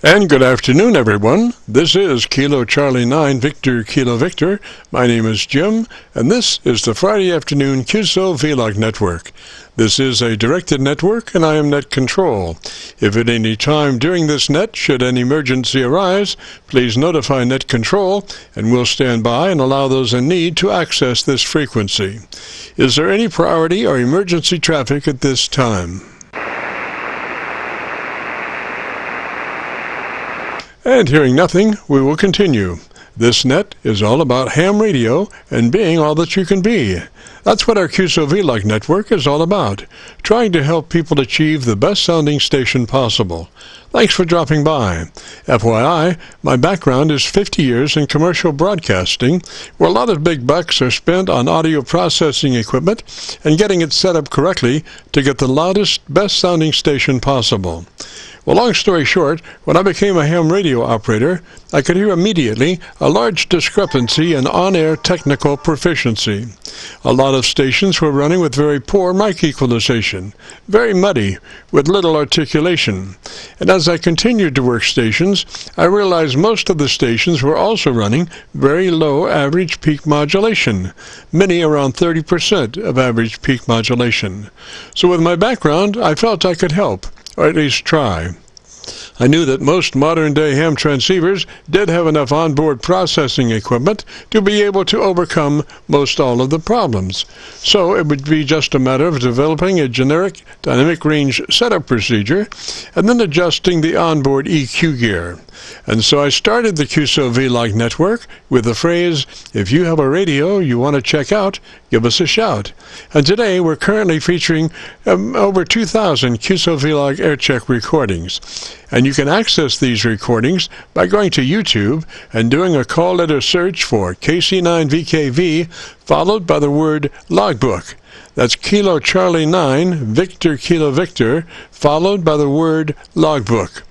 And good afternoon, everyone. This is Kilo Charlie 9 Victor Kilo Victor. My name is Jim, and this is the Friday afternoon Qso-Vlog network. This is a directed network, and I am net control. If at any time during this net should an emergency arise, please notify net control, and we'll stand by and allow those in need to access this frequency. Is there any priority or emergency traffic at this time? And hearing nothing, we will continue. This net is all about ham radio and being all that you can be. That's what our Qso-Vlog network is all about, trying to help people achieve the best sounding station possible. Thanks for dropping by. FYI, my background is 50 years in commercial broadcasting, where a lot of big bucks are spent on audio processing equipment and getting it set up correctly to get the loudest, best sounding station possible. Well, long story short, when I became a ham radio operator, I could hear immediately a large discrepancy in on-air technical proficiency. A lot of stations were running with very poor mic equalization, very muddy, with little articulation. And as I continued to work stations, I realized most of the stations were also running very low average peak modulation, many around 30% of average peak modulation. So with my background, I felt I could help, or at least try. I knew that most modern-day ham transceivers did have enough onboard processing equipment to be able to overcome most all of the problems. So it would be just a matter of developing a generic dynamic range setup procedure and then adjusting the onboard EQ gear. And so I started the Qso-Vlog network with the phrase, if you have a radio you want to check out, give us a shout. And today we're currently featuring over 2,000 Qso-Vlog Aircheck recordings. And you can access these recordings by going to YouTube and doing a call letter search for KC9VKV followed by the word logbook. That's Kilo Charlie 9 Victor Kilo Victor followed by the word logbook.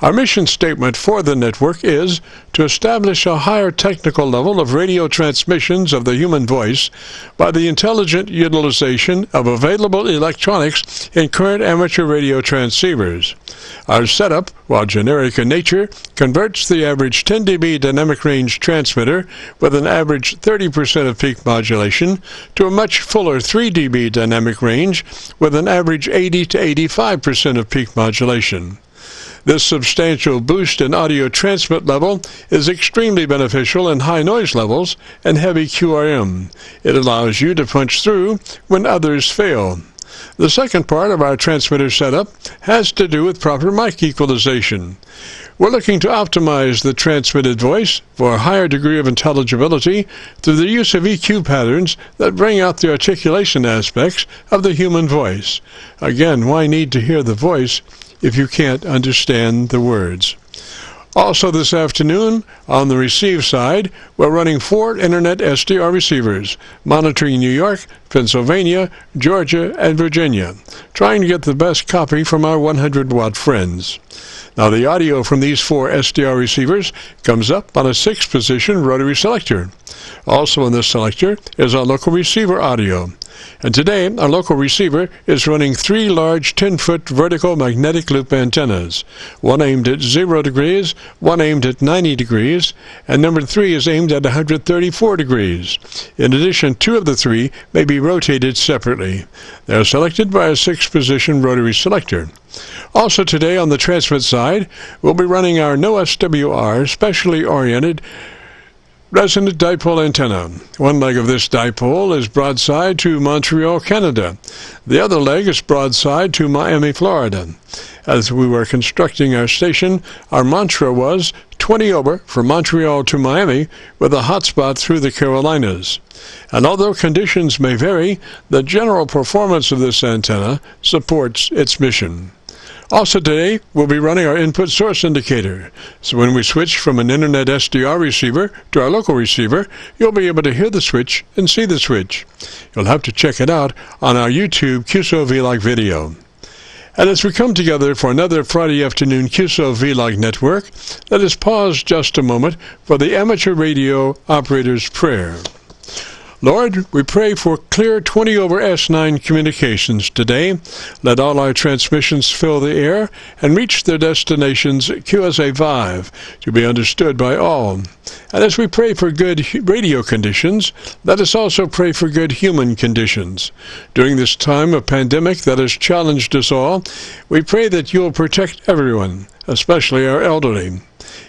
Our mission statement for the network is to establish a higher technical level of radio transmissions of the human voice by the intelligent utilization of available electronics in current amateur radio transceivers. Our setup, while generic in nature, converts the average 10 dB dynamic range transmitter with an average 30% of peak modulation to a much fuller 3 dB dynamic range with an average 80 to 85% of peak modulation. This substantial boost in audio transmit level is extremely beneficial in high noise levels and heavy QRM. It allows you to punch through when others fail. The second part of our transmitter setup has to do with proper mic equalization. We're looking to optimize the transmitted voice for a higher degree of intelligibility through the use of EQ patterns that bring out the articulation aspects of the human voice. Again, why need to hear the voice if you can't understand the words? Also this afternoon, on the receive side, we're running 4 Internet SDR receivers, monitoring New York, Pennsylvania, Georgia, and Virginia, trying to get the best copy from our 100-watt friends. Now the audio from these 4 SDR receivers comes up on a 6-position rotary selector. Also in this selector is our local receiver audio. And today, our local receiver is running 3 large 10-foot vertical magnetic loop antennas, one aimed at 0 degrees, one aimed at 90 degrees, and number 3 is aimed at 134 degrees. In addition, 2 of the 3 may be rotated separately. They are selected by a 6-position rotary selector. Also today on the transmit side, we'll be running our no SWR specially oriented resonant dipole antenna. One leg of this dipole is broadside to Montreal, Canada. The other leg is broadside to Miami, Florida. As we were constructing our station, our mantra was 20 over from Montreal to Miami with a hotspot through the Carolinas. And although conditions may vary, the general performance of this antenna supports its mission. Also today, we'll be running our input source indicator. So when we switch from an Internet SDR receiver to our local receiver, you'll be able to hear the switch and see the switch. You'll have to check it out on our YouTube Qso-Vlog video. And as we come together for another Friday afternoon Qso-Vlog network, let us pause just a moment for the amateur radio operator's prayer. Lord, we pray for clear 20 over S9 communications today. Let all our transmissions fill the air and reach their destinations QSA5 to be understood by all. And as we pray for good radio conditions, let us also pray for good human conditions. During this time of pandemic that has challenged us all, we pray that you will protect everyone, especially our elderly.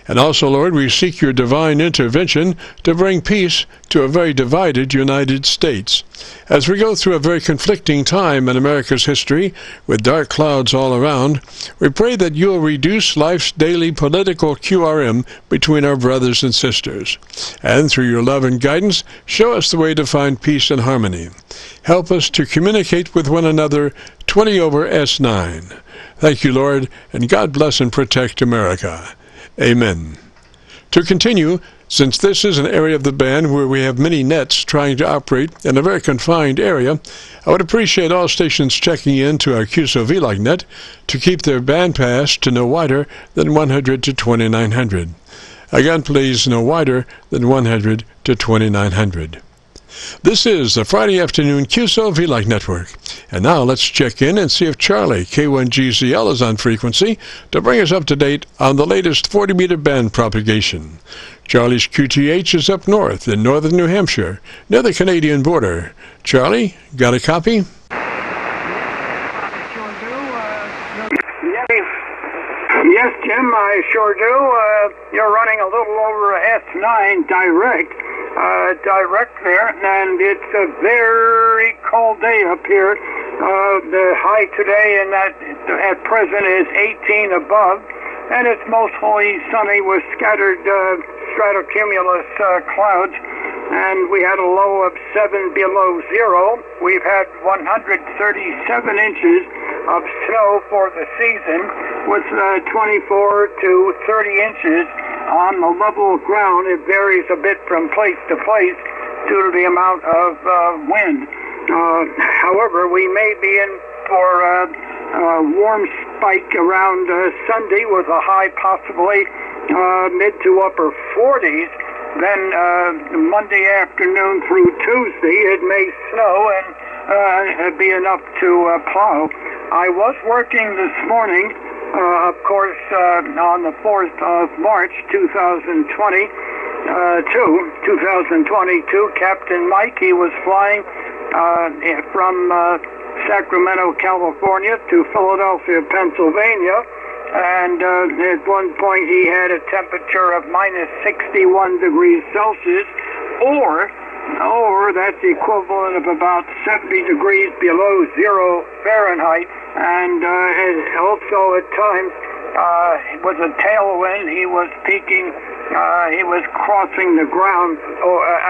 And also, Lord, we seek your divine intervention to bring peace to a very divided United States. As we go through a very conflicting time in America's history, with dark clouds all around, we pray that you will reduce life's daily political QRM between our brothers and sisters. And through your love and guidance, show us the way to find peace and harmony. Help us to communicate with one another 20 over S9. Thank you, Lord, and God bless and protect America. Amen. To continue, since this is an area of the band where we have many nets trying to operate in a very confined area, I would appreciate all stations checking in to our Qso-Vlog net to keep their bandpass to no wider than 100 to 2900. Again, please, no wider than 100 to 2900. This is the Friday afternoon Qso-Vlog network. And now let's check in and see if Charlie, K1GZL, is on frequency to bring us up to date on the latest 40-meter band propagation. Charlie's QTH is up north in northern New Hampshire, near the Canadian border. Charlie, got a copy? Yes, Jim, I sure do. You're running a little over S9 direct there, and it's a very cold day up here. The high today and that at present is 18 above, and it's mostly sunny with scattered stratocumulus clouds, and we had a low of 7 below zero. We've had 137 inches of snow for the season, with 24 to 30 inches on the level ground. It varies a bit from place to place due to the amount of wind. However, we may be in for a warm spike around Sunday with a high possibly mid to upper 40s. Then Monday afternoon through Tuesday, it may snow and be enough to plow. I was working this morning, of course, on the 4th of March, 2022, Captain Mike, he was flying from Sacramento, California to Philadelphia, Pennsylvania, and at one point he had a temperature of minus 61 degrees Celsius, or that's the equivalent of about 70 degrees below zero Fahrenheit, and also at times with a tailwind he was peaking, he was crossing the ground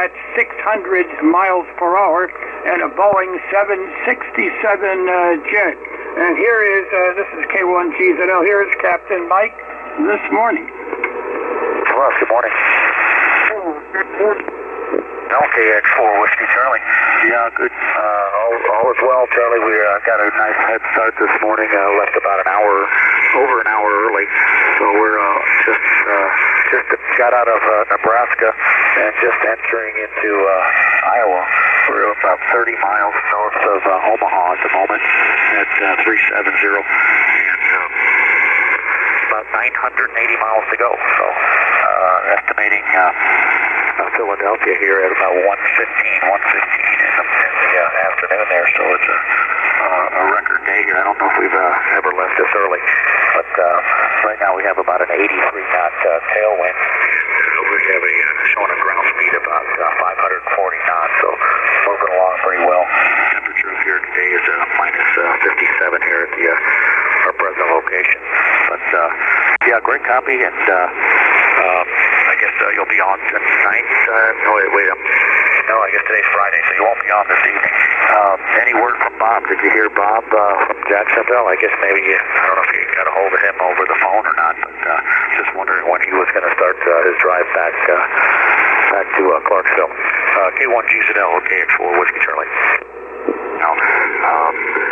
at 600 miles per hour in a Boeing 767 jet. And here is, this is K1GZL, here is Captain Mike this morning. Hello, good morning. LKX4 Whiskey Charlie. Yeah, good. All is well, Charlie. We got a nice head start this morning. Left about over an hour early. So we're just got out of Nebraska and just entering into Iowa. We're about 30 miles north of Omaha at the moment at 370, and about 980 miles to go. So estimating Philadelphia here at about 1:15 in the afternoon there. So it's a record day here. I don't know if we've ever left this early, but right now we have about an 83 knot tailwind. We have showing a ground speed about 540 knots, so moving along pretty well. Temperature here today is minus 57 here at our present location. But yeah, great copy, and I guess you'll be on tonight. No, I guess today's Friday, so you won't be on this evening. Any word from Bob? Did you hear Bob from Jacksonville? I guess maybe, I don't know if you got a hold of him over the phone or not, but just wondering when he was going to start his drive back to Clarksville. K1GZL, KX4 Whiskey Charlie. Now,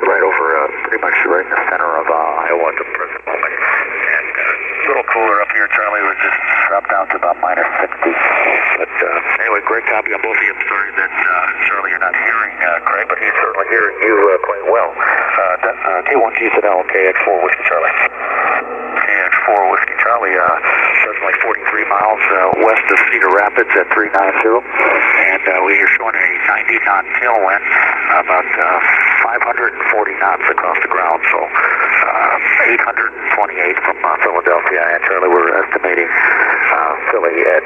right over, pretty much right in the center of Iowa at the present moment. And little cooler up here, Charlie. We're just dropped down to about -60. But anyway, great copy on both of you. I'm sorry that, Charlie, you're not hearing Craig, but he's certainly hearing you quite well. K1GZL, KX4 Whiskey Charlie. KX4 Whiskey Charlie, certainly 43 miles west of Cedar Rapids at 390. And we are showing a 90-knot tailwind, about 540 knots across the ground. So 828 from Philadelphia. And Charlie, we're estimating Philly at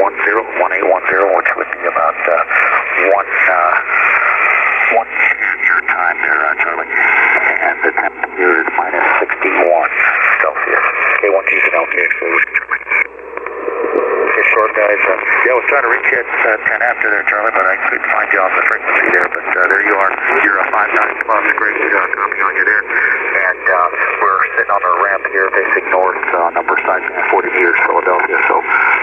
1810, which would be about 1 your time there, Charlie. And the temperature is -61 Celsius. K1GZL, KX4 Whiskey Charlie. Okay, short guys. Yeah, I was trying to reach you at 10 after there, Charlie, but I couldn't find you on the frequency there. But there you are. You're a 5-9 plus. Great copy on you there. And we're sitting on our ramp here facing north, number side 40 meters, Philadelphia. So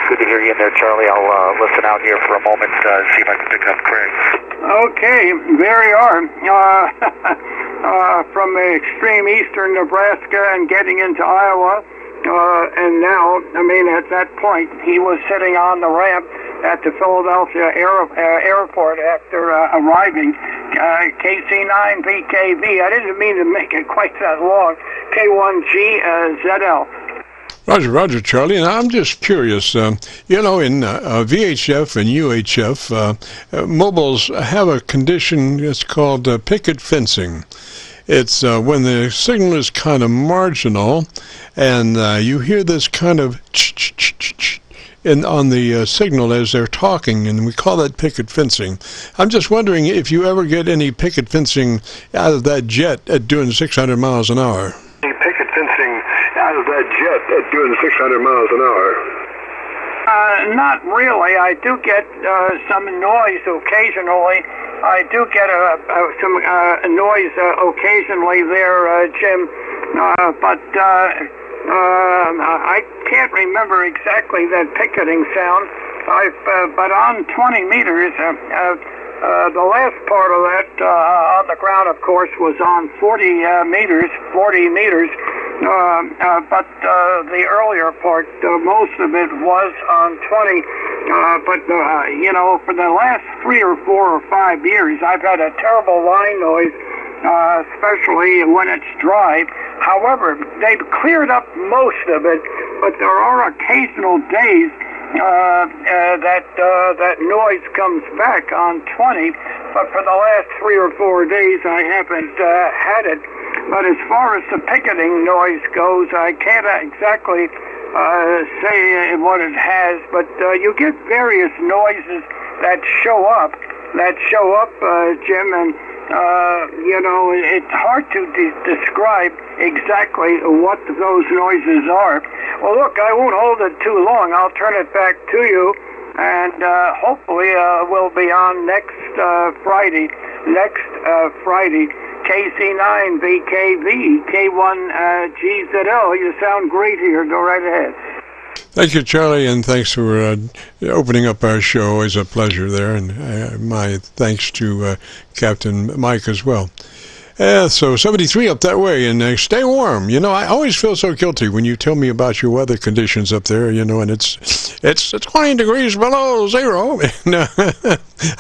good to hear you in there, Charlie. I'll listen out here for a moment, see if I can pick up Craig. Okay, there you are. From extreme eastern Nebraska and getting into Iowa. And now, I mean, at that point, he was sitting on the ramp at the Philadelphia airport after arriving. KC9VKV. I didn't mean to make it quite that long. K1GZL. Roger, Charlie. And I'm just curious, in VHF and UHF, mobiles have a condition that's called picket fencing. It's when the signal is kind of marginal, and you hear this kind of on the signal as they're talking, and we call that picket fencing. I'm just wondering if you ever get any picket fencing out of that jet at doing 600 miles an hour. Picket fencing out of that jet at doing 600 miles an hour. Not really. I do get some noise occasionally. I do get some noise occasionally there, Jim, but I can't remember exactly that picketing sound. But on 20 meters, the last part of that on the ground, of course, was on 40 meters. But the earlier part, most of it was on 20. For the last 3 or 4 or 5 years, I've had a terrible line noise, especially when it's dry. However, they've cleared up most of it, but there are occasional days that noise comes back on 20. But for the last 3 or 4 days, I haven't had it. But as far as the picketing noise goes, I can't exactly say what it has, but you get various noises that show up, Jim, and it's hard to describe exactly what those noises are. Well, look, I won't hold it too long. I'll turn it back to you, and hopefully we'll be on next Friday. KC9VKV, K1GZL. You sound great here. Go right ahead. Thank you, Charlie, and thanks for opening up our show. Always a pleasure there, and my thanks to Captain Mike as well. So 73 up that way, and stay warm. I always feel so guilty when you tell me about your weather conditions up there, and it's 20 degrees below zero. And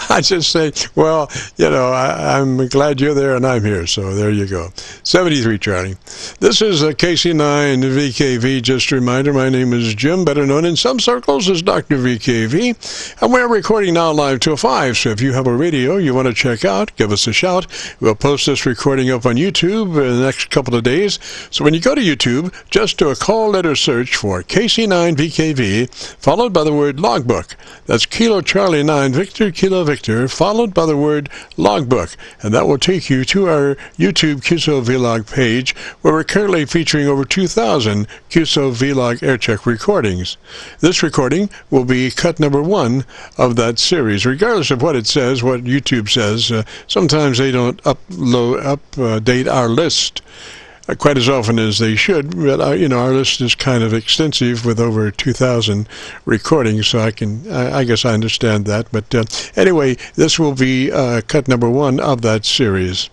I just say, well, I'm glad you're there and I'm here, so there you go. 73, Charlie. This is KC9VKV. Just a reminder, my name is Jim, better known in some circles as Dr. VKV, and we're recording now live till 5, so if you have a radio you want to check out, give us a shout. We'll post this recording up on YouTube in the next couple of days. So when you go to YouTube, just do a call letter search for KC9VKV, followed by the word logbook. That's Kilo Charlie 9 Victor Kilo Victor, followed by the word logbook. And that will take you to our YouTube Qso-Vlog page, where we're currently featuring over 2,000 Qso-Vlog Aircheck recordings. This recording will be cut number 1 of that series. Regardless of what it says, what YouTube says, sometimes they don't update our list quite as often as they should, but our list is kind of extensive with over 2,000 recordings, so I guess I understand that. But anyway, this will be cut number 1 of that series.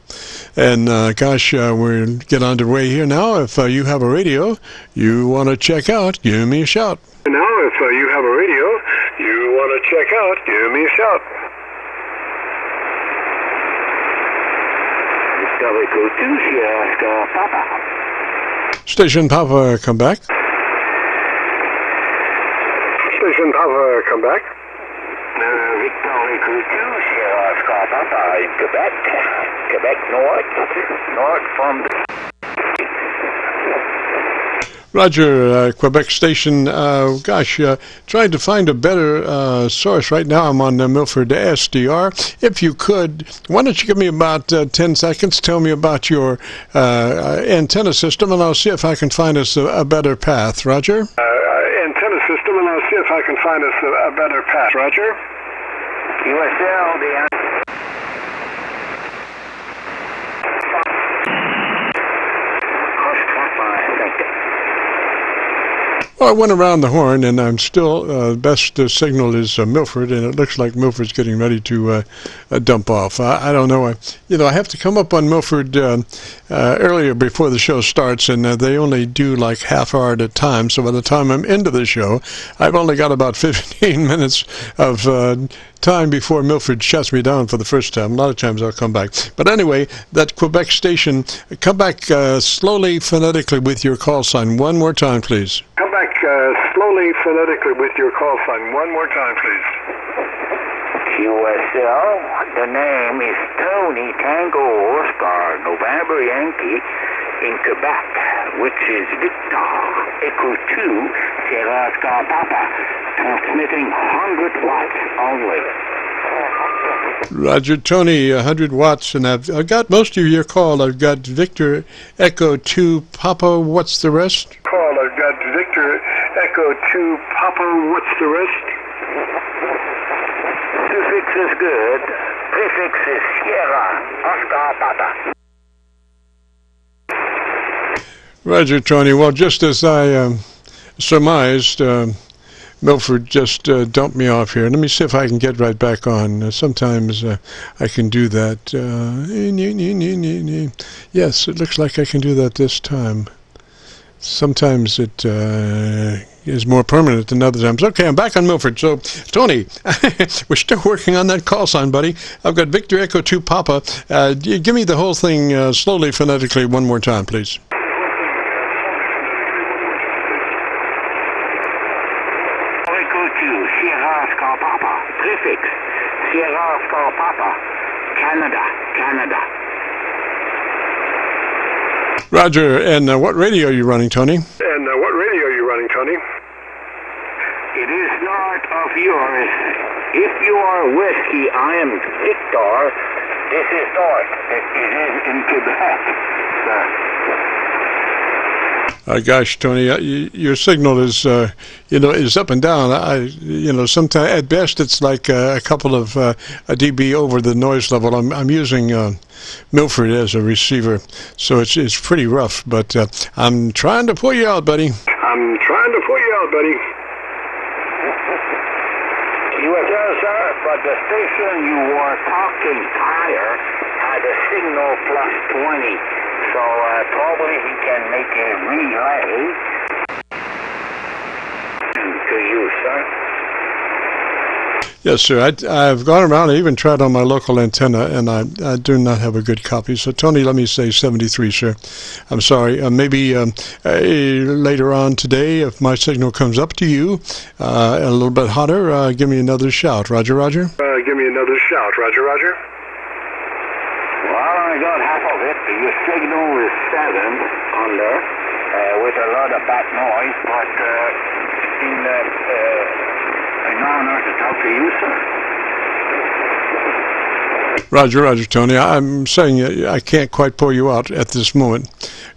And gosh, we'll get underway here now. If you have a radio you want to check out, give me a shout. Now, if you have a radio you want to check out, give me a shout. Station Papa, come back. Station Papa, come back. Victor Echo 2, Sierra Oscar Papa in Quebec. Quebec north from the... Roger, Quebec station. Trying to find a better source. Right now I'm on Milford SDR. If you could, why don't you give me about 10 seconds, tell me about your antenna system, and I'll see if I can find us a better path. Roger? Antenna system, and I'll see if I can find us a better path. Roger? QSL, the... Well, I went around the horn, and I'm still, best signal is Milford, and it looks like Milford's getting ready to dump off. I don't know. I have to come up on Milford earlier before the show starts, and they only do like half hour at a time, so by the time I'm into the show, I've only got about 15 minutes of time before Milford shuts me down for the first time. A lot of times I'll come back. But anyway, that Quebec station, come back slowly, phonetically with your call sign. One more time, please. Come back slowly, phonetically with your call sign. One more time, please. QSL, the name is Tony Tango Oscar November Yankee in Quebec, which is Victor Echo 2 Sierra Oscar Papa, transmitting 100 watts only. Roger, Tony, 100 watts, and I've got most of your call. I've got Victor Echo 2 Papa. What's the rest? I've got Victor Echo 2 Papa. What's the rest? Suffix is good. Prefix is Sierra Oscar Papa. Roger, Tony. Well, just as I surmised, Milford just dumped me off here. Let me see if I can get right back on. Sometimes I can do that. Yes, it looks like I can do that this time. Sometimes it is more permanent than other times. Okay, I'm back on Milford. So, Tony, we're still working on that call sign, buddy. I've got Victor Echo 2 Papa. Give me the whole thing slowly, phonetically, one more time, please. Echo 2, Sierra Oscar Papa. Prefix, Sierra Oscar Papa. Canada. Roger, and what radio are you running, Tony? And what radio are you running, Tony? It is not of yours. If you are whiskey, I am Victor. This is north. It is in Quebec, sir. Gosh, Tony, your signal is, is up and down. Sometimes at best it's like a couple of dB over the noise level. I'm using Milford as a receiver, so it's pretty rough. But I'm trying to pull you out, buddy. You were there, sir, but the station you were talking higher had a signal +20. So probably he can make a relay to you, sir. Yes, sir. I've gone around. I even tried on my local antenna, and I do not have a good copy. So, Tony, let me say 73, sir. I'm sorry. Maybe later on today, if my signal comes up to you a little bit hotter, give me another shout. Roger, Roger? Give me another shout. Roger, Roger? Well, I got half of it. Your signal is 7 under with a lot of back noise, but an honor to talk to you, sir. Roger, Roger, Tony. I'm saying I can't quite pull you out at this moment.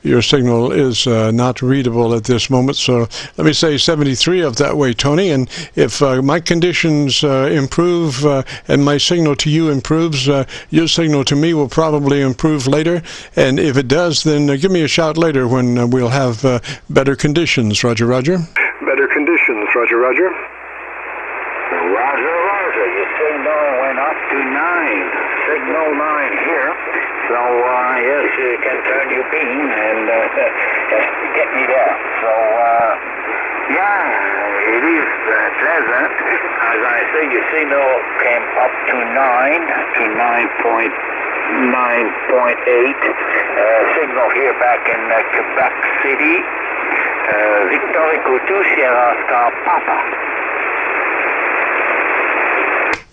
Your signal is not readable at this moment, so let me say 73 up that way, Tony. And if my conditions improve and my signal to you improves, your signal to me will probably improve later. And if it does, then give me a shout later when we'll have better conditions. Roger, Roger. Better conditions. Roger, Roger. Roger, Roger. Your signal went up to 9. Signal 9 here. So, yes, you can turn your beam and get me there. So, yeah, it is pleasant. As I say, your signal came up to 9 to 9.8. Signal here back in Quebec City. Victor Echo 2 Sierra Star Papa.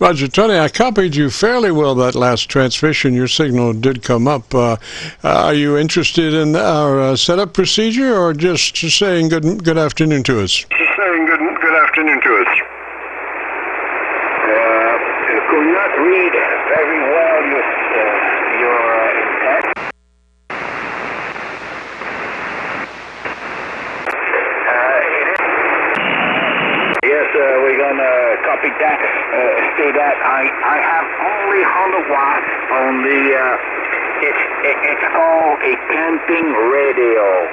Roger, Tony, I copied you fairly well that last transmission. Your signal did come up. Are you interested in our setup procedure, or just saying good afternoon to us? Just saying good afternoon to us. Could not read very well your intent. Yes, we're gonna copy that. Say that I have only 100 watts on the. It's called a camping radio.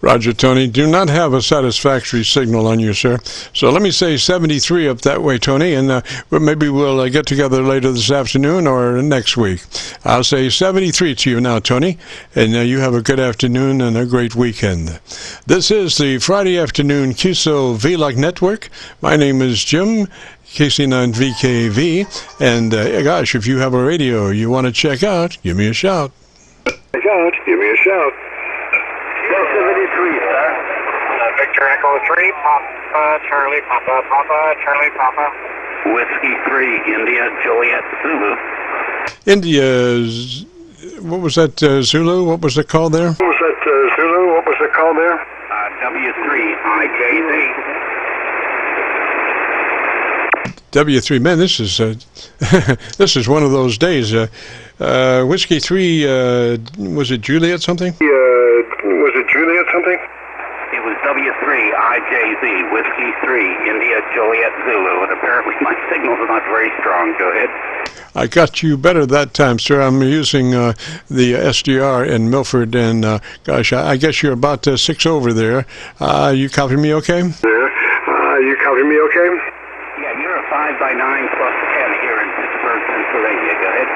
Roger, Tony. Do not have a satisfactory signal on you, sir. So let me say 73 up that way, Tony, and maybe we'll get together later this afternoon or next week. I'll say 73 to you now, Tony, and you have a good afternoon and a great weekend. This is the Friday afternoon Qso-Vlog network. My name is Jim, KC9VKV, and gosh, if you have a radio you want to check out, give me a shout. Check out. Give me a shout. 73, sir. Victor Echo 3, Papa, Charlie, Papa, Papa, Charlie, Papa. Whiskey 3, India, Juliet, Zulu. India's, what was that, Zulu? What was it called there? What was that, Zulu? What was it called there? W3, IJZ. W3, man, this is this is one of those days. Whiskey 3, was it Juliet something? Was it Juliet something? It was W3, IJZ, Whiskey 3, India, Juliet, Zulu, and apparently my signals are not very strong. Go ahead. I got you better that time, sir. I'm using the SDR in Milford, and gosh, I guess you're about 6 over there. You copy me okay? There. You copy me okay? Yeah, you're a 5x9 plus 10 here in Pittsburgh, Pennsylvania. Go ahead.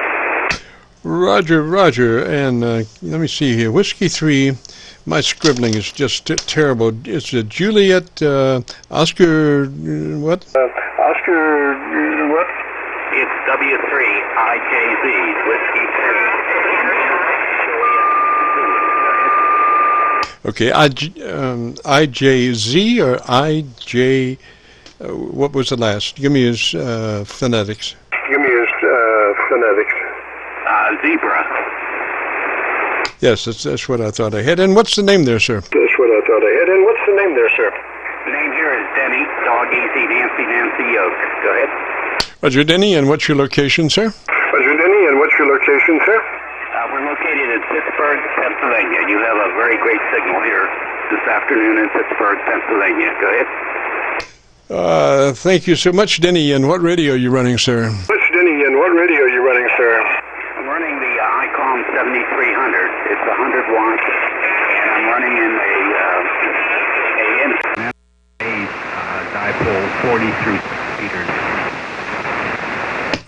Roger, Roger, and let me see here. Whiskey 3, my scribbling is just terrible. It's a Juliet, Oscar, what? Oscar, what? It's W3, IJZ, Whiskey 3. Okay, IJZ or IJ, what was the last? Give me his phonetics. Give me his phonetics. Zebra. Yes, that's what I thought I had. And what's the name there, sir? That's what I thought I had. And what's the name there, sir? The name here is Denny, Dog Easy, Nancy, Nancy Yoke. Go ahead. Roger, Denny, and what's your location, sir? Roger, Denny, and what's your location, sir? We're located in Pittsburgh, Pennsylvania. You have a very great signal here this afternoon in Pittsburgh, Pennsylvania. Go ahead. Thank you so much, Denny. And what radio are you running, sir? What's Denny, and what radio are you running, sir? I'm running the ICOM 7300. It's 100 watts, and I'm running in a dipole 43 meters.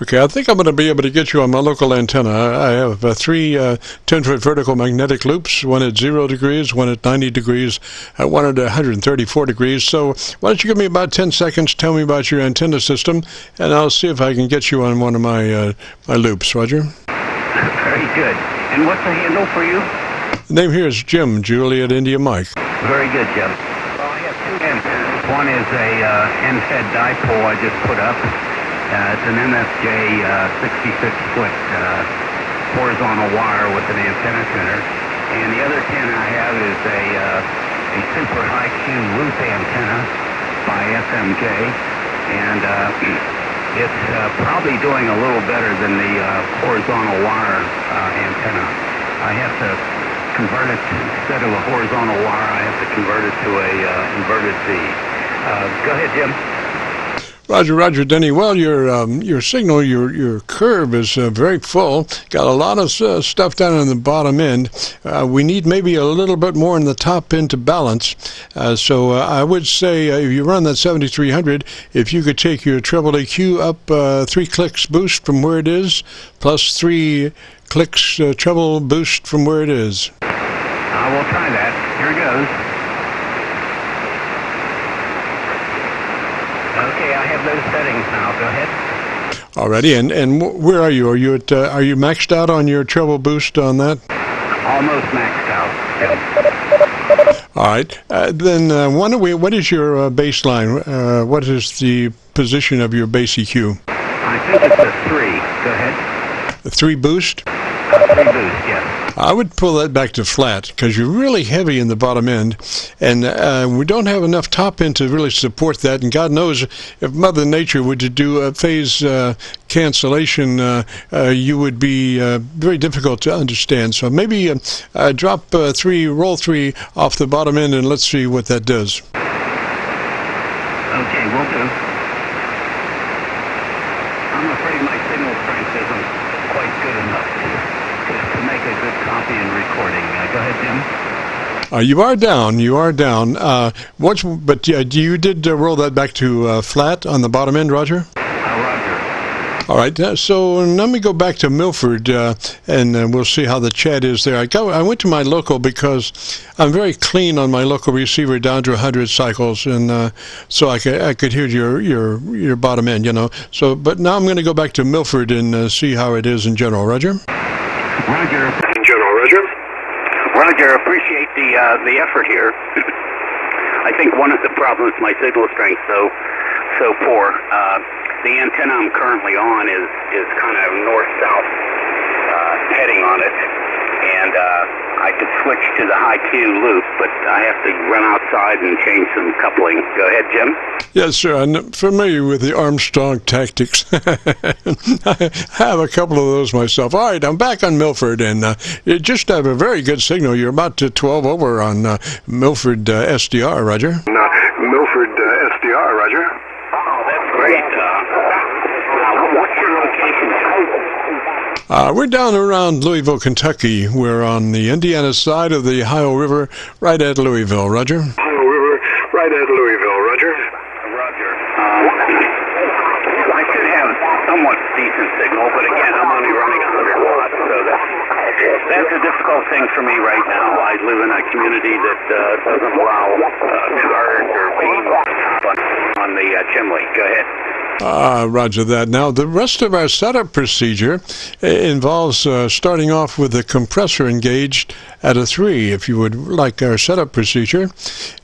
Okay, I think I'm going to be able to get you on my local antenna. I have 3 10-foot vertical magnetic loops, one at 0 degrees, one at 90 degrees, one at 134 degrees. So why don't you give me about 10 seconds, tell me about your antenna system, and I'll see if I can get you on one of my my loops, Roger. Very good. And what's the handle for you? The name here is Jim, Juliet, India, Mike. Very good, Jim. Well, I have 2 antennas. One is a end-fed dipole I just put up. It's an MFJ 66-foot horizontal wire with an antenna center. And the other antenna I have is a super high Q loop antenna by FMJ. and it's probably doing a little better than the horizontal wire antenna. I have to convert it, instead of a horizontal wire, I have to convert it to a inverted V. Go ahead, Jim. Roger, Denny. Well, your signal, your curve is very full. Got a lot of stuff down in the bottom end. We need maybe a little bit more in the top end to balance. So I would say if you run that 7300, if you could take your treble EQ up 3 clicks boost from where it is, plus 3 clicks treble boost from where it is. I will try that. Here goes. Okay, I have those settings now. Go ahead. Alrighty, and where are you? Are you at? Are you maxed out on your treble boost on that? Almost maxed out. Yep. All right. Then why don't we? What is your baseline? What is the position of your bass EQ? I think it's a 3. Go ahead. A 3 boost? 3 boost, yes. I would pull that back to flat because you're really heavy in the bottom end, and we don't have enough top end to really support that. And God knows if Mother Nature were to do a phase cancellation, you would be very difficult to understand. So maybe drop 3, roll 3 off the bottom end, and let's see what that does. Okay, will do. I'm afraid my signal strength isn't quite good enough to make a good copy and recording. Go ahead, Jim. You are down. But you did roll that back to flat on the bottom end, Roger? Roger. All right. So let me go back to Milford, and we'll see how the chat is there. I went to my local because I'm very clean on my local receiver down to 100 cycles, and so I could hear your bottom end, you know. So, but now I'm going to go back to Milford and see how it is in general. Roger. Roger. In general, Roger. Roger, appreciate the effort here. I think one of the problems, my signal strength so poor. The antenna I'm currently on is kind of north-south heading on it, and I could switch to the high Q loop, but I have to run outside and change some coupling. Go ahead, Jim. Yes, sir. I'm familiar with the Armstrong tactics. I have a couple of those myself. All right, I'm back on Milford, and you just have a very good signal. You're about to 12 over on Milford SDR, Roger. Milford SDR, Roger. Oh, that's great. What's your location? We're down around Louisville, Kentucky. We're on the Indiana side of the Ohio River, right at Louisville, Roger. Ohio River, right at Louisville, Roger. Roger. I should have somewhat decent signal, but again, I'm only running 100 watts, so that's a difficult thing for me right now. I live in a community that doesn't allow charge or beam on the chimney. Go ahead. Roger that. Now, the rest of our setup procedure involves starting off with the compressor engaged at a 3. If you would like our setup procedure,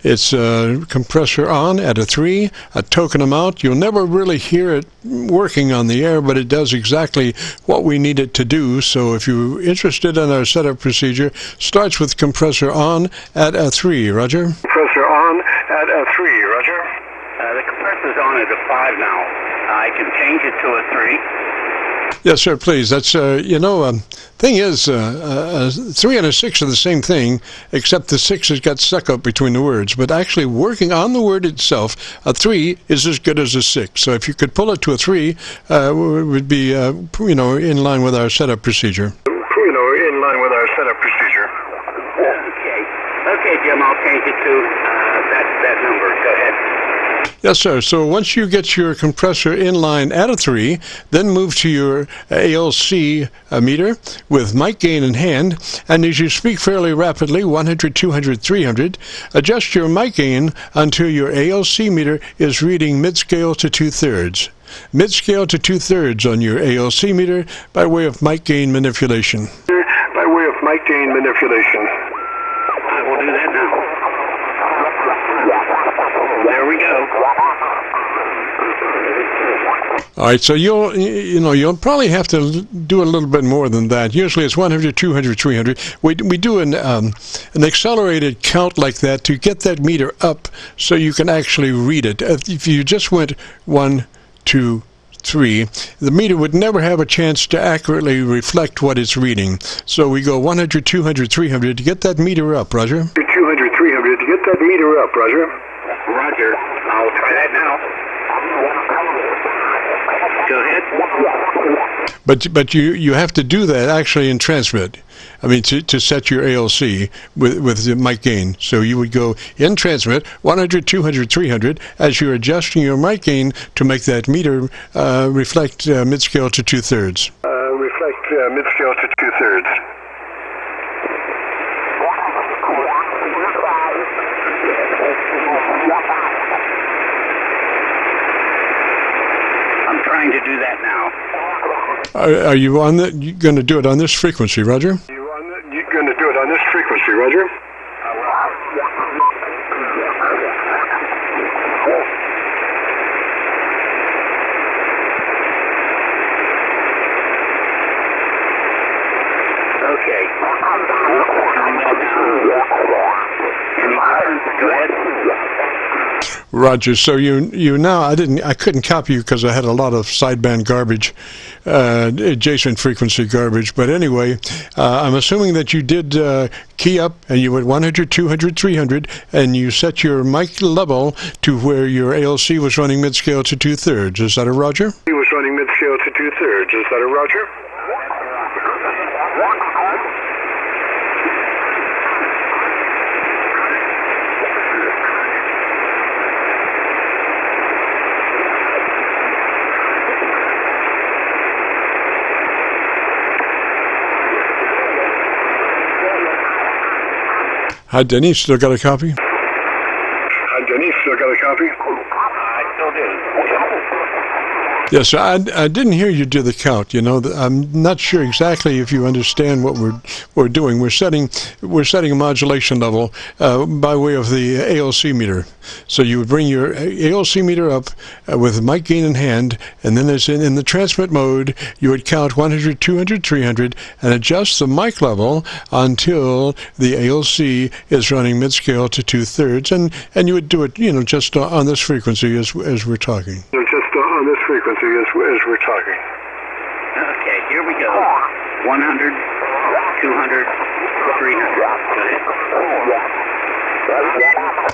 it's compressor on at a 3, a token amount. You'll never really hear it working on the air, but it does exactly what we need it to do. So if you're interested in our setup procedure, starts with compressor on at a 3. Roger? Compressor on at a 3, Roger. The compressor's on at a 5 now. I can change it to a 3. Yes, sir, please. That's, thing is, a 3 and a 6 are the same thing, except the 6 has got stuck up between the words. But actually working on the word itself, a 3 is as good as a 6. So if you could pull it to a 3, it would be, in line with our setup procedure. In line with our setup procedure. Okay, Jim, I'll change it to that number. Go ahead. Yes, sir. So once you get your compressor in line at a 3, then move to your ALC meter with mic gain in hand, and as you speak fairly rapidly, 100, 200, 300, adjust your mic gain until your ALC meter is reading mid-scale to 2/3. Mid-scale to 2/3 on your ALC meter by way of mic gain manipulation. By way of mic gain manipulation. I will do that now. There we go. All right, so you'll probably have to do a little bit more than that. Usually it's 100, 200, 300. We do an accelerated count like that to get that meter up so you can actually read it. If you just went 1, 2, 3, the meter would never have a chance to accurately reflect what it's reading. So we go 100, 200, 300 to get that meter up, Roger. 200, 300 to get that meter up, Roger. Roger. I'll try that now. Go ahead. But you have to do that actually in transmit. I mean, to set your ALC with the mic gain. So you would go in transmit 100, 200, 300 as you're adjusting your mic gain to make that meter reflect mid-scale to 2/3. Reflect mid-scale to 2/3. I'm trying to do that now. Are you on that? You're going to do it on this frequency, Roger? You're going to do it on this frequency, Roger. Okay. Go ahead. Roger. So you now I couldn't copy you because I had a lot of sideband garbage, adjacent frequency garbage. But anyway, I'm assuming that you did key up and you went 100, 200, 300, and you set your mic level to where your ALC was running mid-scale to 2/3. Is that a Roger? He was running mid-scale to 2/3. Is that a Roger? Hi, Denny. Still got a copy? Hi, Denny. Still got a copy? I still do. Yes, I didn't hear you do the count. I'm not sure exactly if you understand what we're doing. We're setting a modulation level by way of the ALC meter. So you would bring your ALC meter up with the mic gain in hand, and then as in the transmit mode, you would count 100, 200, 300, and adjust the mic level until the ALC is running mid-scale to 2/3, and you would do it, just on this frequency as we're talking. Just on this frequency as we're talking. Okay, here we go. 100, 200, 300. Go ahead.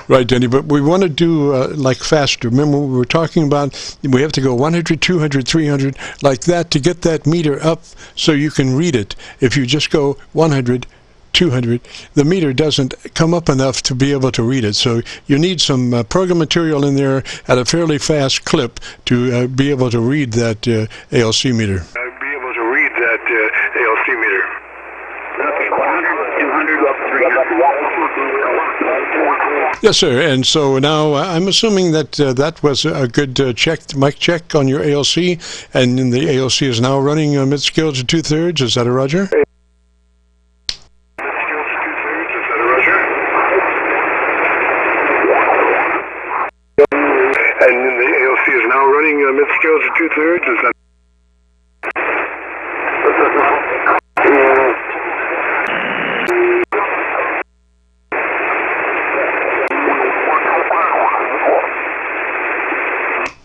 Right, Denny, but we want to do like faster. Remember, we were talking about we have to go 100, 200, 300, like that to get that meter up so you can read it. If you just go 100, 200, the meter doesn't come up enough to be able to read it. So you need some program material in there at a fairly fast clip to be able to read that ALC meter. Okay, 100, 200, 300. Yes, sir. And so now I'm assuming that that was a good mic check on your ALC, and the ALC is now running mid-scale to 2/3. Is that a Roger? And the ALC is now running mid-scale to 2/3. Is that?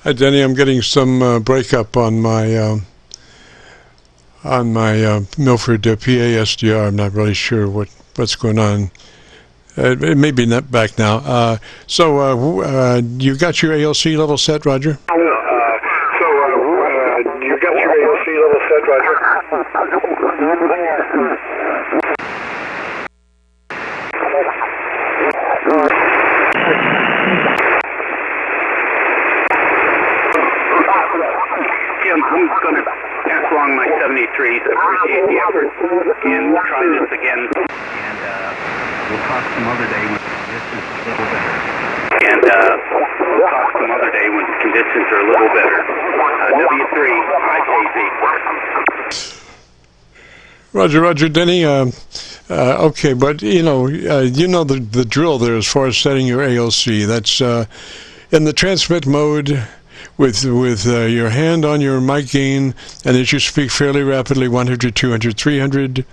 Hi, Denny. I'm getting some breakup on my Milford PA SDR. I'm not really sure what's going on. It may be back now. So you got your ALC level set, Roger? You got your ALC level set, Roger? Jim, I'm going to pass along my 73s. I appreciate the effort, and we'll try this again. And we'll talk some other day when conditions are a little better. Conditions are a little better. W3, IKZ. Roger, Denny. Okay, but you know the drill there as far as setting your ALC. That's in the transmit mode. with your hand on your mic gain, and as you speak fairly rapidly, 100, 200, 300.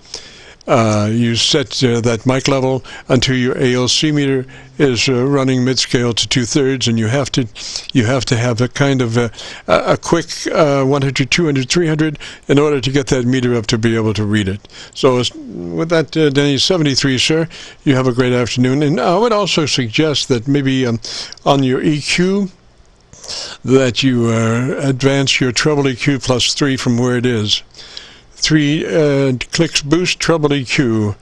You set that mic level until your ALC meter is running mid-scale to 2/3, and you have to have a kind of a quick 100, 200, 300 in order to get that meter up to be able to read it. So with that, Denny 73, sir, you have a great afternoon. And I would also suggest that maybe on your EQ, that you advance your treble EQ +3 from where it is. 3 clicks boost treble EQ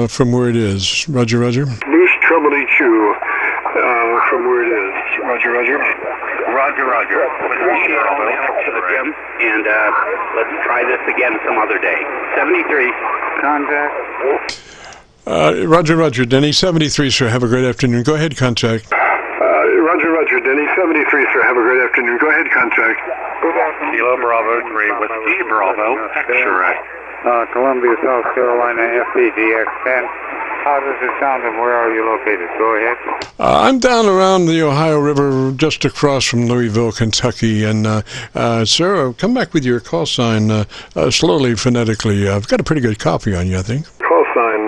from where it is. Roger, roger. Boost treble EQ from where it is. Roger, roger. Roger, roger. Appreciate all the help to the gym, and let's try this again some other day. 73. Contact. Roger, roger. Denny 73, sir. Have a great afternoon. Go ahead, contact. Roger, roger. Denny 73, sir. Have a great afternoon. Go ahead, contact. Kilo Bravo 3 Whiskey Bravo X-ray. Columbia, South Carolina, FPDX-10. How does it sound and where are you located? Go ahead. I'm down around the Ohio River, just across from Louisville, Kentucky. And, sir, come back with your call sign slowly, phonetically. I've got a pretty good copy on you, I think. Call sign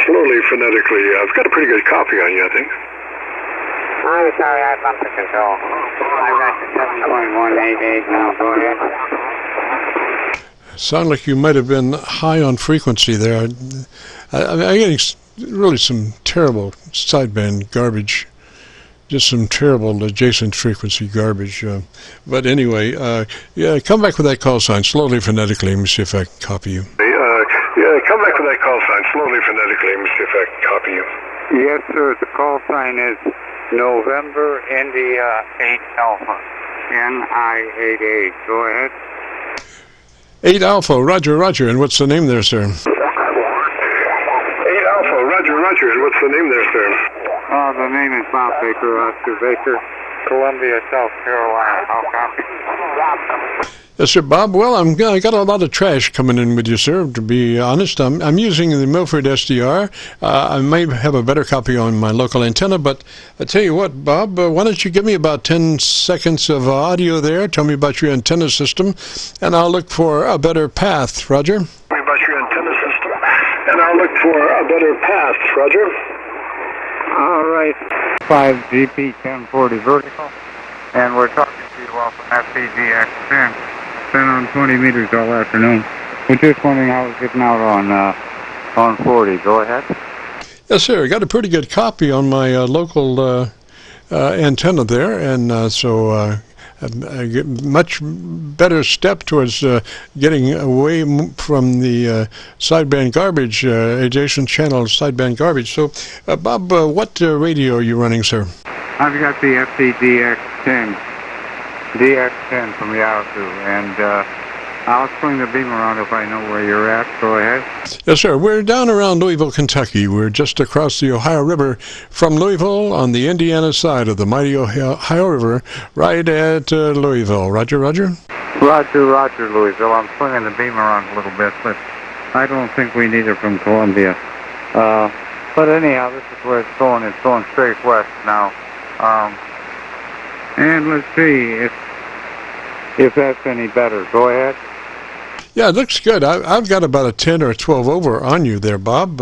slowly, phonetically. I've got a pretty good copy on you, I think. I'm sorry, I bumped the control. I've got the 7.188 now. Go ahead. Sound like you might have been high on frequency there. I'm getting really some terrible sideband garbage. Just some terrible adjacent frequency garbage. But anyway, yeah, come back with that call sign slowly, phonetically. Let me see if I can copy you. Yeah, come back with that call sign slowly, phonetically. Let me see if I can copy you. Yes, sir. The call sign is November India 8 Alpha. NI88. Go ahead. 8 Alpha, roger, roger. And what's the name there, sir? 8 Alpha, roger, roger. And what's the name there, sir? The name is Bob Baker, Oscar Baker, Columbia, South Carolina. How copy? Yes, sir, Bob. Well, I got a lot of trash coming in with you, sir. To be honest, I'm using the Milford SDR. I may have a better copy on my local antenna, but I tell you what, Bob, why don't you give me about 10 seconds of audio there? Tell me about your antenna system, and I'll look for a better path. Roger. Tell me about your antenna system, and I'll look for a better path. Roger. All right. 5GP 1040 vertical, and we're talking to you off of FPGX-10. Been on 20 meters all afternoon. We're just wondering how it's getting out on 40. Go ahead. Yes, sir. I got a pretty good copy on my local antenna there, and so a much better step towards getting away from the sideband garbage, adjacent channel sideband garbage. So, Bob, what radio are you running, sir? I've got the FPDX-10. DX10 from Yahoo, and I'll swing the beam around if I know where you're at. Go ahead. Yes, sir. We're down around Louisville, Kentucky. We're just across the Ohio River from Louisville on the Indiana side of the mighty Ohio River, right at Louisville. Roger, roger? Roger, roger, Louisville. I'm swinging the beam around a little bit, but I don't think we need it from Columbia. But anyhow, this is where it's going. It's going straight west now. And let's see if that's any better. Go ahead. Yeah, it looks good. I've got about a 10 or 12 over on you there, Bob.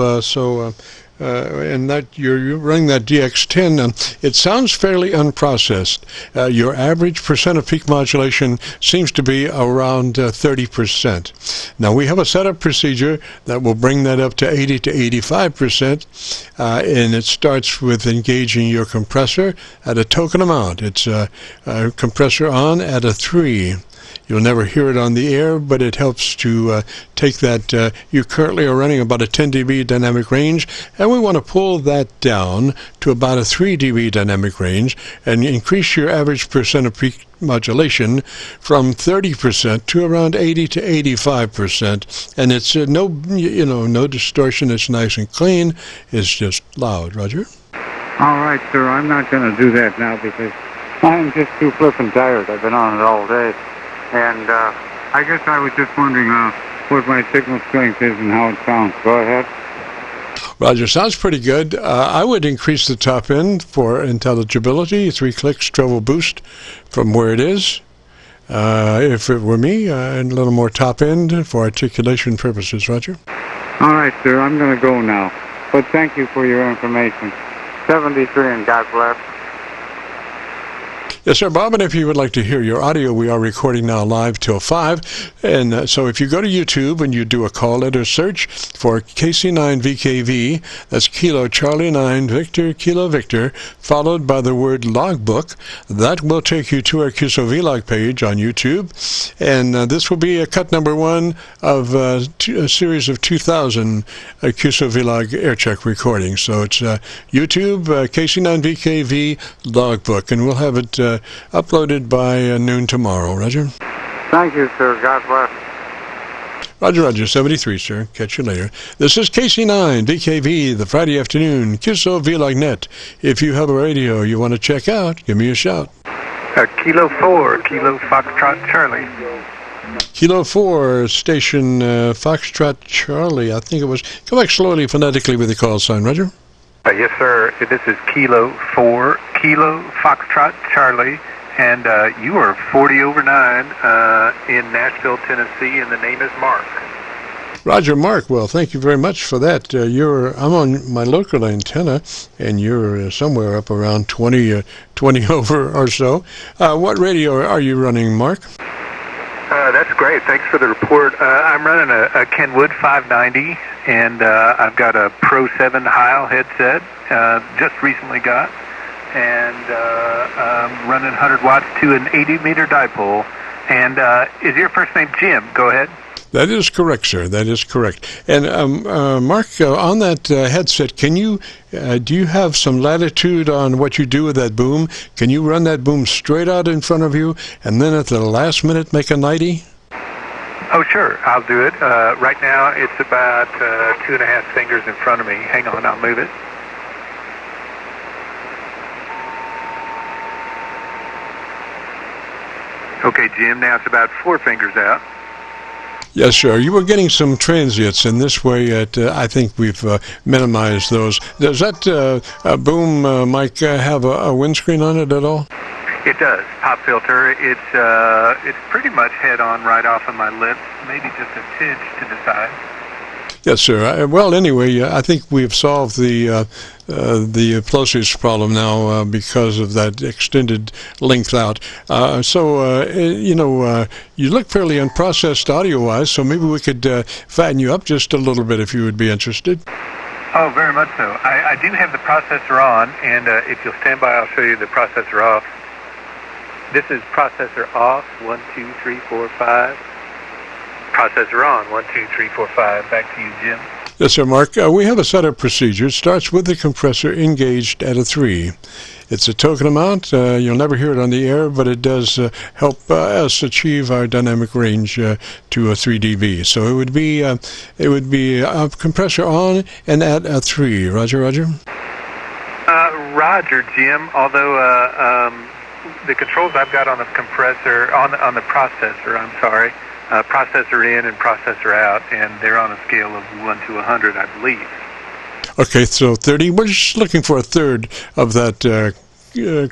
And that you're running that DX10. It sounds fairly unprocessed. Your average percent of peak modulation seems to be around 30%. Now, we have a setup procedure that will bring that up to 80 to 85%, and it starts with engaging your compressor at a token amount. It's a compressor on at a 3. You'll never hear it on the air, but it helps to take that. You currently are running about a 10 dB dynamic range, and we want to pull that down to about a 3 dB dynamic range and increase your average percent of peak modulation from 30% to around 80 to 85%. And it's no distortion. It's nice and clean. It's just loud. Roger? All right, sir. I'm not going to do that now because I'm just too flippin' tired. I've been on it all day. And I guess I was just wondering what my signal strength is and how it sounds. Go ahead. Roger, sounds pretty good. I would increase the top end for intelligibility, 3 clicks, treble boost from where it is. If it were me, and a little more top end for articulation purposes, Roger. All right, sir, I'm going to go now. But thank you for your information. 73 and God bless. Yes, sir, Bob, and if you would like to hear your audio, we are recording now live till 5. And so if you go to YouTube and you do a call letter search for KC9VKV, that's Kilo Charlie 9 Victor Kilo Victor, followed by the word logbook, that will take you to our Qso-Vlog page on YouTube. And this will be a cut number 1 of a series of 2,000 Qso-Vlog Aircheck recordings. So it's YouTube, KC9VKV logbook, and we'll have it uploaded by noon tomorrow. Roger? Thank you, sir. God bless. Roger, 73, sir. Catch you later. This is KC9VKV, the Friday afternoon, Qso-Vlog net. If you have a radio you want to check out, give me a shout. Kilo 4, Kilo Foxtrot Charlie. Kilo 4, station Foxtrot Charlie, I think it was. Come back slowly phonetically with the call sign, Roger. Yes, sir. This is Kilo 4, Kilo Foxtrot Charlie, and you are 40 over 9 in Nashville, Tennessee, and the name is Mark. Roger, Mark. Well, thank you very much for that. I'm on my local antenna, and you're somewhere up around 20 over or so. What radio are you running, Mark? That's great. Thanks for the report. I'm running a Kenwood 590, and I've got a Pro 7 Heil headset, just recently got, and I'm running 100 watts to an 80-meter dipole. And is your first name Jim? Go ahead. That is correct, sir. That is correct. And Mark, on that headset, can you do you have some latitude on what you do with that boom? Can you run that boom straight out in front of you, and then at the last minute make a 90? Oh, sure. I'll do it. Right now, it's about 2.5 fingers in front of me. Hang on, I'll move it. Okay, Jim, now it's about 4 fingers out. Yes, sir. You were getting some transients in this way. I think we've minimized those. Does that boom mic have a windscreen on it at all? It does. Pop filter. It's pretty much head on right off of my lips. Maybe just a tinge to the side. Yes, sir. Well, anyway, I think we've solved the plosives problem now because of that extended length out. You look fairly unprocessed audio-wise, so maybe we could fatten you up just a little bit if you would be interested. Oh, very much so. I do have the processor on, and if you'll stand by, I'll show you the processor off. This is processor off, 1, 2, 3, 4, 5. Processor on, 1, 2, 3, 4, 5. Back to you, Jim. Yes, sir, Mark. We have a setup procedure. It starts with the compressor engaged at a 3. It's a token amount. You'll never hear it on the air, but it does help us achieve our dynamic range to a 3 dB. So it would be a compressor on and at a 3. Roger. Roger, Jim. Although the controls I've got on the compressor on the processor, I'm sorry. Processor in and processor out, and they're on a scale of 1 to 100, I believe. Okay, so 30. We're just looking for a third of that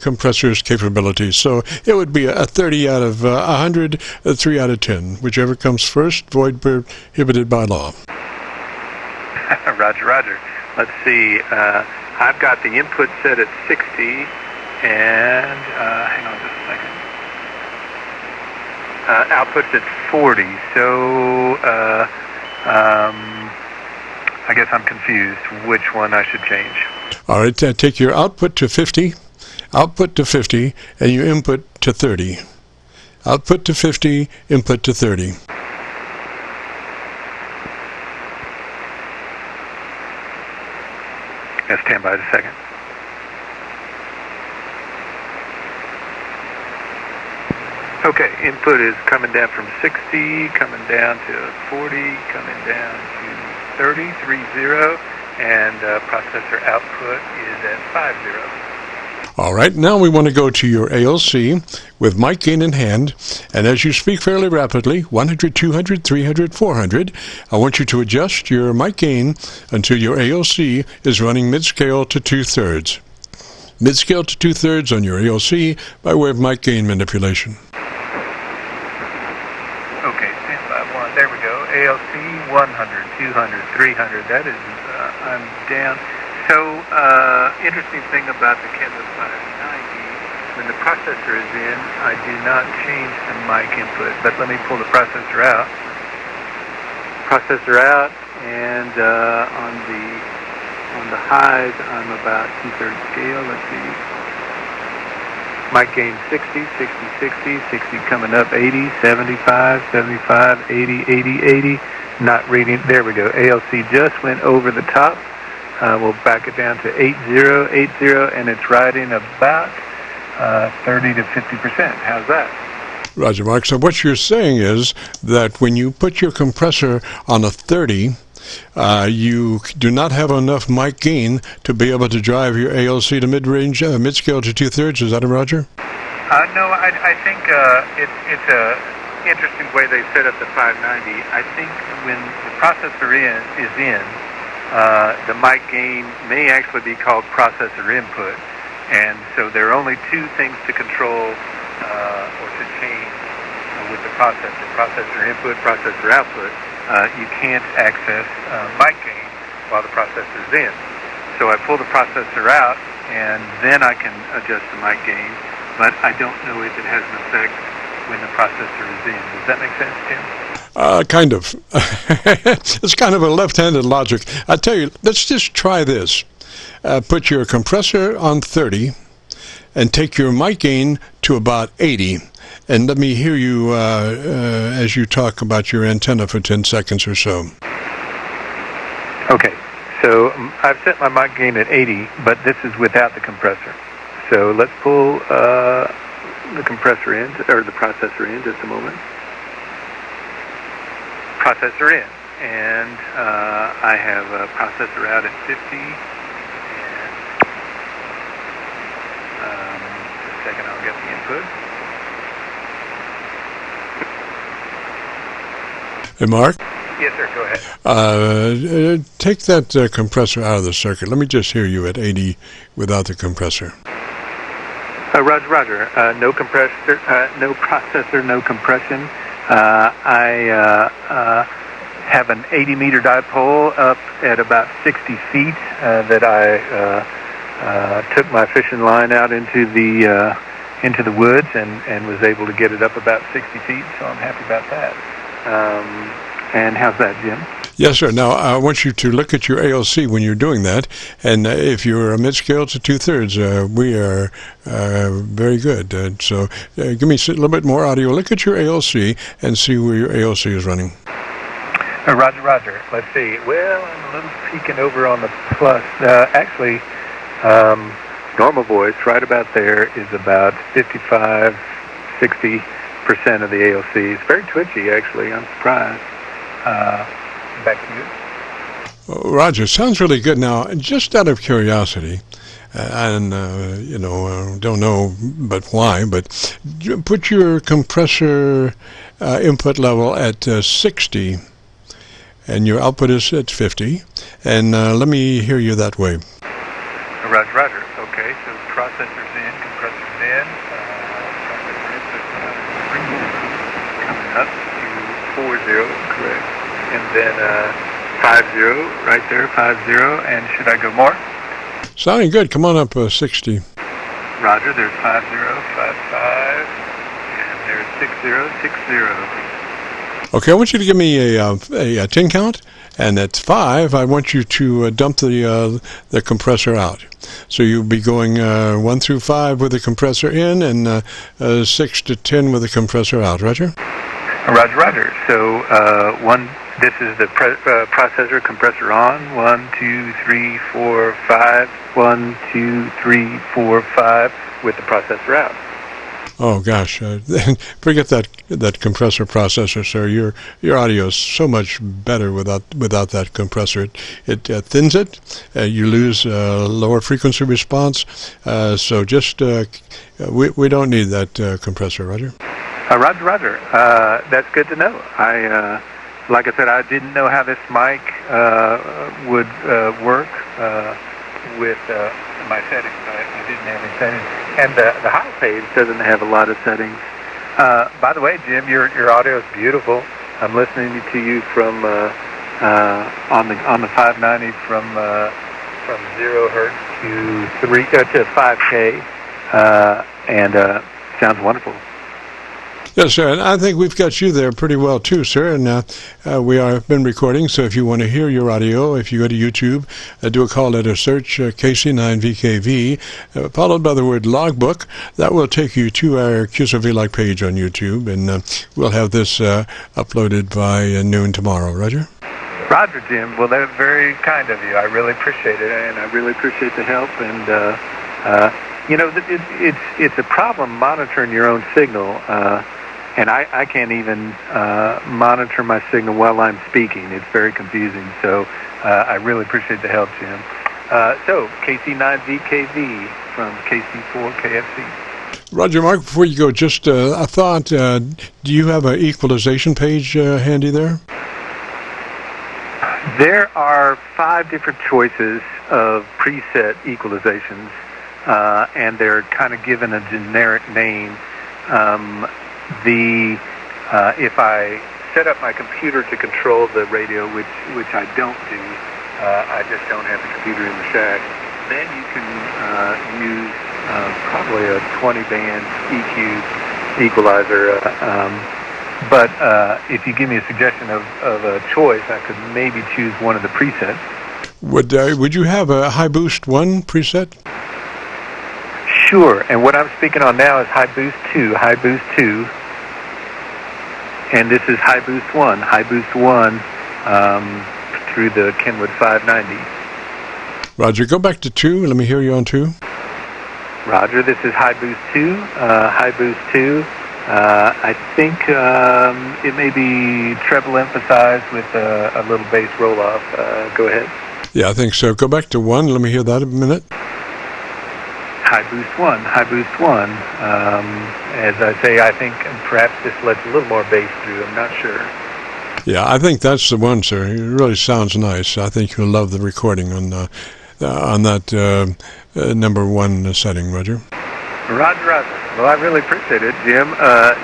compressor's capabilities. So it would be a 30 out of 100, a 3 out of 10. Whichever comes first, void prohibited by law. Roger. Let's see. I've got the input set at 60, and hang on just a second. Output's at 40, so I guess I'm confused which one I should change. All right, take your output to 50, and your input to 30. Output to 50, input to 30. Stand by a second. Okay, input is coming down from 60, coming down to 40, coming down to 30, and processor output is at 50. All right, now we want to go to your ALC with mic gain in hand, and as you speak fairly rapidly, 100, 200, 300, 400, I want you to adjust your mic gain until your ALC is running mid-scale to 2/3. Mid-scale to 2/3 on your ALC by way of mic gain manipulation. Okay, standby 1. There we go. ALC 100, 200, 300. That is, I'm down. So, interesting thing about the Kenwood 590, when the processor is in, I do not change the mic input, but let me pull the processor out. And on the highs, I'm about 2/3 scale. Let's see. Mic gain 60, 60, 60, 60 coming up, 80, 75, 75, 80, 80, 80. Not reading. There we go. ALC just went over the top. We'll back it down to 80, 80, and it's riding about 30 to 50%. How's that? Roger, Mark. So what you're saying is that when you put your compressor on a 30, you do not have enough mic gain to be able to drive your ALC to mid-range, mid-scale to 2/3. Is that it, Roger? No, I think it's a interesting way they set up the 590. I think when the processor is in, the mic gain may actually be called processor input, and so there are only two things to control or to change with the processor input, processor output. You can't access mic gain while the processor's in. So I pull the processor out, and then I can adjust the mic gain, but I don't know if it has an effect when the processor is in. Does that make sense, Tim? Kind of. It's kind of a left-handed logic. I tell you, let's just try this. Put your compressor on 30 and take your mic gain to about 80. And let me hear you as you talk about your antenna for 10 seconds or so. Okay, so I've set my mic gain at 80, but this is without the compressor. So let's pull the compressor in, or the processor in, just a moment. Processor in, and I have a processor out at 50, and just a second, I'll get the input. Hey, Mark? Yes, sir, go ahead. Take that compressor out of the circuit. Let me just hear you at 80 without the compressor. Roger. No compressor, no processor, no compression. I have an 80-meter dipole up at about 60 feet that I took my fishing line out into the woods and was able to get it up about 60 feet, so I'm happy about that. And how's that, Jim? Yes, sir. Now, I want you to look at your ALC when you're doing that, and if you're a mid-scale to 2/3, we are very good. So give me a little bit more audio. Look at your ALC and see where your ALC is running. Roger. Let's see. Well, I'm a little peeking over on the plus. Actually, normal voice right about there is about 55, 60% of the ALC. It's very twitchy, actually. I'm surprised. Back to you. Roger, sounds really good. Now, just out of curiosity, and don't know but why, but put your compressor input level at 60, and your output is at 50, and let me hear you that way. Roger. Okay, so processor's in, compressor's in, processor input coming up to 40, correct. And then 50 right there, 50. And should I go more? Sounding good. Come on up 60. Roger, there's 50, 55, and there's 60, 60. Okay, I want you to give me a 10 count, and at 5, I want you to dump the compressor out. So you'll be going 1 through 5 with the compressor in, and 6 to 10 with the compressor out. Roger? Roger. So this is the processor compressor on. 1, 2, 3, 4, 5. 1, 2, 3, 4, 5 with the processor out. Oh gosh, forget that compressor processor, sir. Your audio is so much better without that compressor. It thins it. You lose lower frequency response. So just we don't need that compressor, Roger. Roger. That's good to know. Like I said, I didn't know how this mic would work with my settings. I didn't have any settings. And the high page doesn't have a lot of settings. By the way, Jim, your audio is beautiful. I'm listening to you from on the 590 from 0 hertz to 5K, and sounds wonderful. Yes, sir, and I think we've got you there pretty well too, sir, and we have been recording, so if you want to hear your audio, if you go to YouTube, do a call letter search, KC9VKV, followed by the word logbook. That will take you to our Qso-Vlog page on YouTube, and we'll have this uploaded by noon tomorrow. Roger? Roger, Jim. Well, that's very kind of you. I really appreciate it, and I really appreciate the help, and it's a problem monitoring your own signal, and I can't even monitor my signal while I'm speaking. It's very confusing, so I really appreciate the help, Jim. So, KC9VKV from KC4KFC. Roger, Mark, before you go, just a thought. Do you have an equalization page handy there? There are 5 different choices of preset equalizations, and they're kind of given a generic name. If I set up my computer to control the radio, which I don't do, I just don't have the computer in the shack, then you can use probably a 20-band EQ equalizer. But if you give me a suggestion of a choice, I could maybe choose one of the presets. Would you have a High Boost 1 preset? Sure, and what I'm speaking on now is High Boost 2, and this is High Boost 1, through the Kenwood 590. Roger, go back to 2. Let me hear you on 2. Roger, this is High Boost 2, I think it may be treble emphasized with a little bass roll-off. Go ahead. Yeah, I think so. Go back to 1. Let me hear that a minute. High Boost 1. As I say, I think perhaps this lets a little more bass through. I'm not sure. Yeah, I think that's the one, sir. It really sounds nice. I think you'll love the recording on that number 1 setting, Roger. Roger. Well, I really appreciate it, Jim.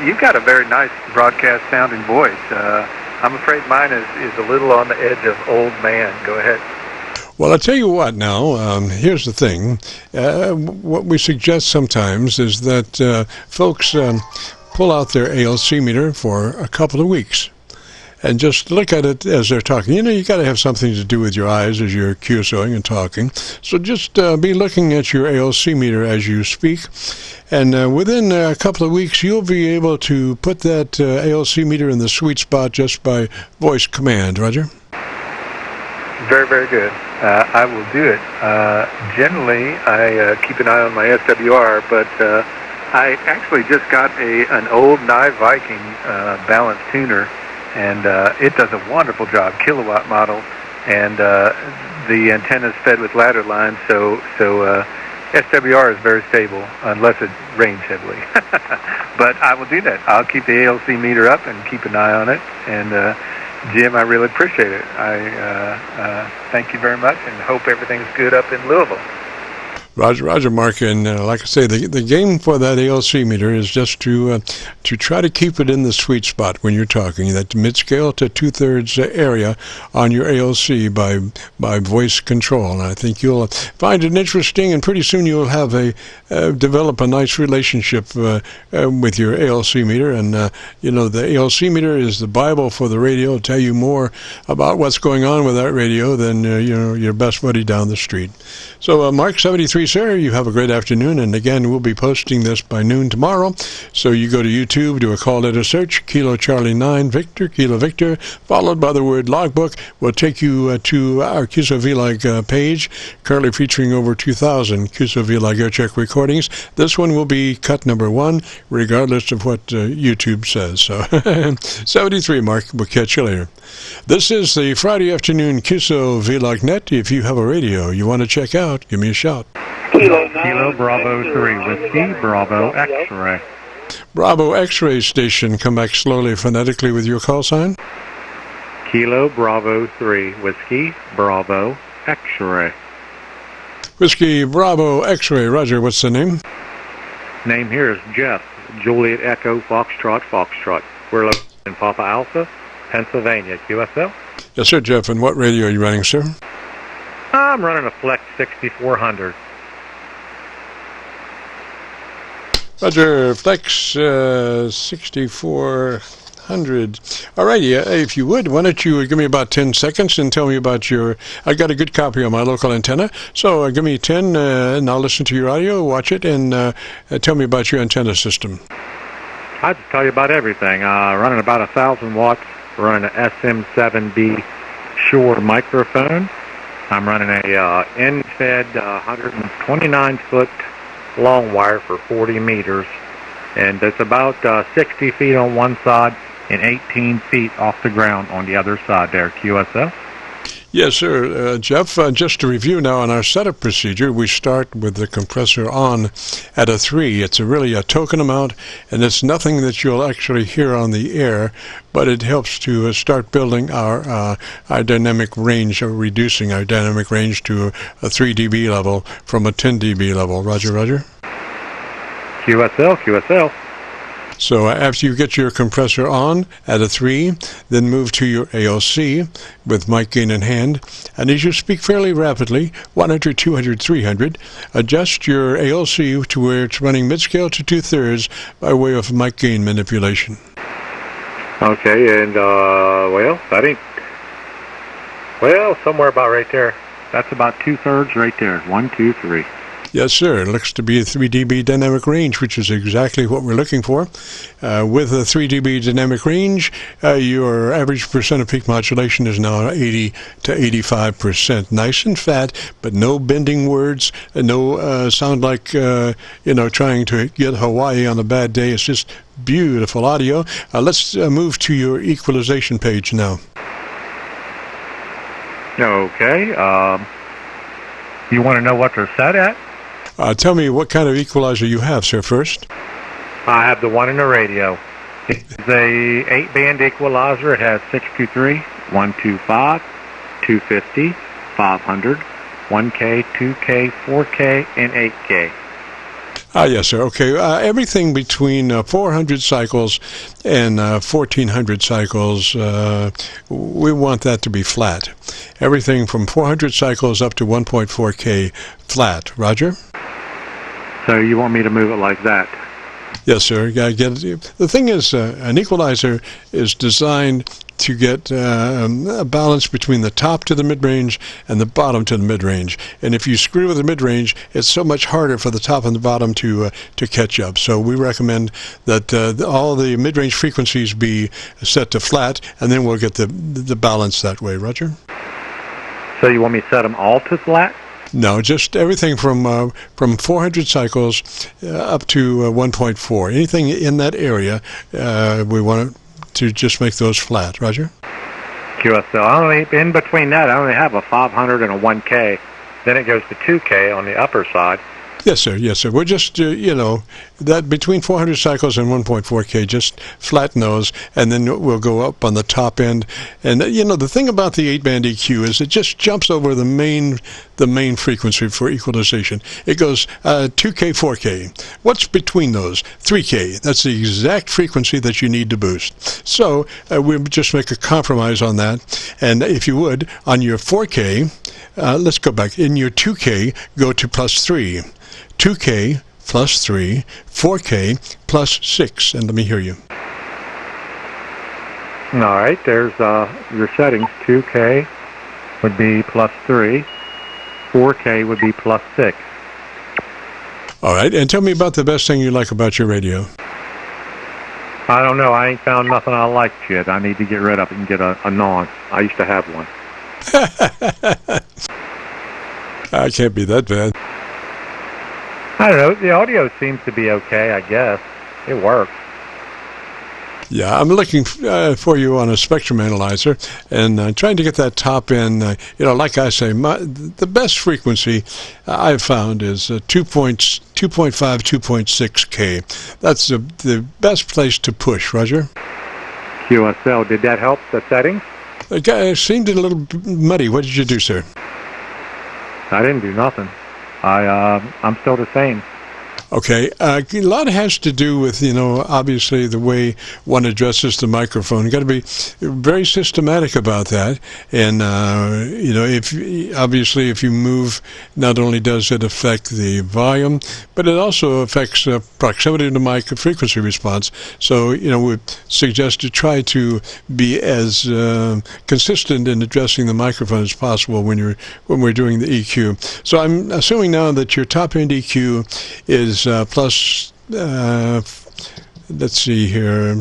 You've got a very nice broadcast-sounding voice. I'm afraid mine is a little on the edge of old man. Go ahead. Well, I'll tell you what now. Here's the thing. What we suggest sometimes is that folks pull out their ALC meter for a couple of weeks and just look at it as they're talking. You know, you got to have something to do with your eyes as you're QSOing and talking. So just be looking at your ALC meter as you speak. And within a couple of weeks, you'll be able to put that ALC meter in the sweet spot just by voice command. Roger? Very, very good. I will do it. Generally, I keep an eye on my SWR, but I actually just got an old Nye Viking balanced tuner, and it does a wonderful job, kilowatt model, and the antenna is fed with ladder lines, so SWR is very stable unless it rains heavily. But I will do that. I'll keep the ALC meter up and keep an eye on it, and Jim, I really appreciate it. I thank you very much and hope everything's good up in Louisville. Roger, Mark, and like I say, the game for that ALC meter is just to try to keep it in the sweet spot when you're talking, that mid-scale to 2/3 area on your ALC by voice control. And I think you'll find it interesting, and pretty soon you'll have develop a nice relationship with your ALC meter. And the ALC meter is the Bible for the radio. It'll tell you more about what's going on with that radio than your best buddy down the street. So Mark, 73 sir. You have a great afternoon. And again, we'll be posting this by noon tomorrow. So you go to YouTube, do a call letter search, Kilo Charlie 9 Victor, Kilo Victor, followed by the word logbook. Will take you to our Qso-Vlog page, currently featuring over 2,000 Qso-Vlog Aircheck recordings. This one will be cut number 1, regardless of what YouTube says. So 73, Mark. We'll catch you later. This is the Friday afternoon Qso-Vlog net. If you have a radio you want to check out, give me a shout. Kilo Bravo 3 Whiskey, Bravo X-Ray. Bravo X-Ray station, come back slowly phonetically with your call sign. Kilo Bravo 3 Whiskey, Bravo X-Ray. Whiskey Bravo X-Ray. Roger, what's the name? Name here is Jeff, Juliet Echo Foxtrot Foxtrot. We're located in Papa Alpha, Pennsylvania. QSL? Yes, sir, Jeff. And what radio are you running, sir? I'm running a Flex 6400. Roger, Flex 6400. All righty, if you would, why don't you give me about 10 seconds and tell me about your... I got a good copy on my local antenna, so give me 10 and I'll listen to your audio, watch it, and tell me about your antenna system. I'll just tell you about everything. Running about 1,000 watts, running an SM7B Shure microphone. I'm running a end-fed 129-foot long wire for 40 meters, and it's about 60 feet on one side and 18 feet off the ground on the other side there. QSL? Yes, sir. Jeff, just to review now on our setup procedure, we start with the compressor on at a 3. It's really a token amount, and it's nothing that you'll actually hear on the air, but it helps to start building our dynamic range, or reducing our dynamic range to a 3 dB level from a 10 dB level. Roger, roger. QSL, QSL. So after you get your compressor on at a 3, then move to your ALC with mic gain in hand. And as you speak fairly rapidly, 100, 200, 300, adjust your ALC to where it's running mid-scale to 2/3 by way of mic gain manipulation. Okay, and well, that ain't... Well, somewhere about right there. That's about 2/3 right there. 1, 2, 3. Yes, sir. It looks to be a 3 dB dynamic range, which is exactly what we're looking for. With a 3 dB dynamic range, your average percent of peak modulation is now 80 to 85%. Nice and fat, but no bending words, no sound like, trying to get Hawaii on a bad day. It's just beautiful audio. Let's move to your equalization page now. Okay. You want to know what they're set at? Tell me what kind of equalizer you have, sir, first. I have the one in the radio. It's a 8-band equalizer. It has 623, 125, 250, 500, 1K, 2K, 4K, and 8K. Yes, sir. Okay. Everything between 400 cycles and 1400 cycles, we want that to be flat. Everything from 400 cycles up to 1.4K flat. Roger? So you want me to move it like that? Yes, sir. Get it. The thing is, an equalizer is designed to get a balance between the top to the mid-range and the bottom to the mid-range. And if you screw with the mid-range, it's so much harder for the top and the bottom to catch up. So we recommend that all the mid-range frequencies be set to flat, and then we'll get the balance that way. Roger? So you want me to set them all to flat? No, just everything from 400 cycles up to 1.4. Anything in that area, we want to just make those flat. Roger? QSL. In between that, I only have a 500 and a 1K. Then it goes to 2K on the upper side. Yes, sir. Yes, sir. We're just, that between 400 cycles and 1.4K, just flatten those, and then we'll go up on the top end. And, the thing about the 8-band EQ is it just jumps over the main frequency for equalization. It goes 2K, 4K. What's between those? 3K. That's the exact frequency that you need to boost. So we'll just make a compromise on that. And if you would, on your 4K, let's go back. In your 2K, go to +3. 2K plus 3, 4K plus 6, and let me hear you. All right, there's your settings. 2K would be +3, 4K would be +6, All right, and tell me about the best thing you like about your radio. I don't know. I ain't found nothing I like yet. I need to get rid of it and get a non. I used to have one. I can't be that bad. I don't know. The audio seems to be okay, I guess. It works. Yeah, I'm looking for you on a spectrum analyzer and trying to get that top end. Like I say, the best frequency I've found is 2.5, 2.6K. That's the best place to push, Roger. QSL, did that help the settings? It seemed a little muddy. What did you do, sir? I didn't do nothing. I'm still the same. Okay, a lot has to do with, obviously the way one addresses the microphone. You've got to be very systematic about that. And, if you move, not only does it affect the volume, but it also affects proximity to the mic frequency response. So, we suggest to try to be as consistent in addressing the microphone as possible when we're doing the EQ. So I'm assuming now that your top-end EQ is plus, let's see here,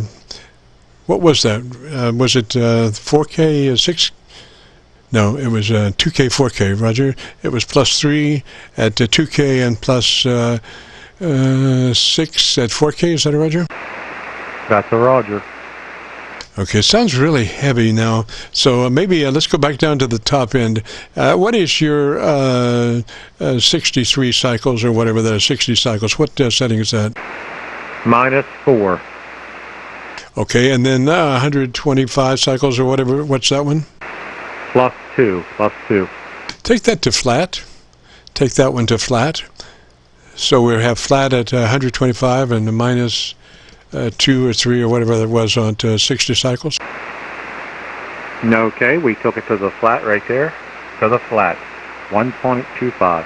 what was that? Was it 4K, 6? No, it was 2K, 4K, Roger. It was plus 3 at 2K and plus 6 at 4K, is that a Roger? That's a Roger. Okay, it sounds really heavy now. So maybe let's go back down to the top end. What is your 63 cycles or whatever that is, 60 cycles? What setting is that? -4. Okay, and then 125 cycles or whatever. What's that one? +2. Take that to flat. Take that one to flat. So we have flat at 125 and minus 2 or 3 or whatever that was on to 60 cycles. Okay, we took it to the flat right there. To the flat. 1.25.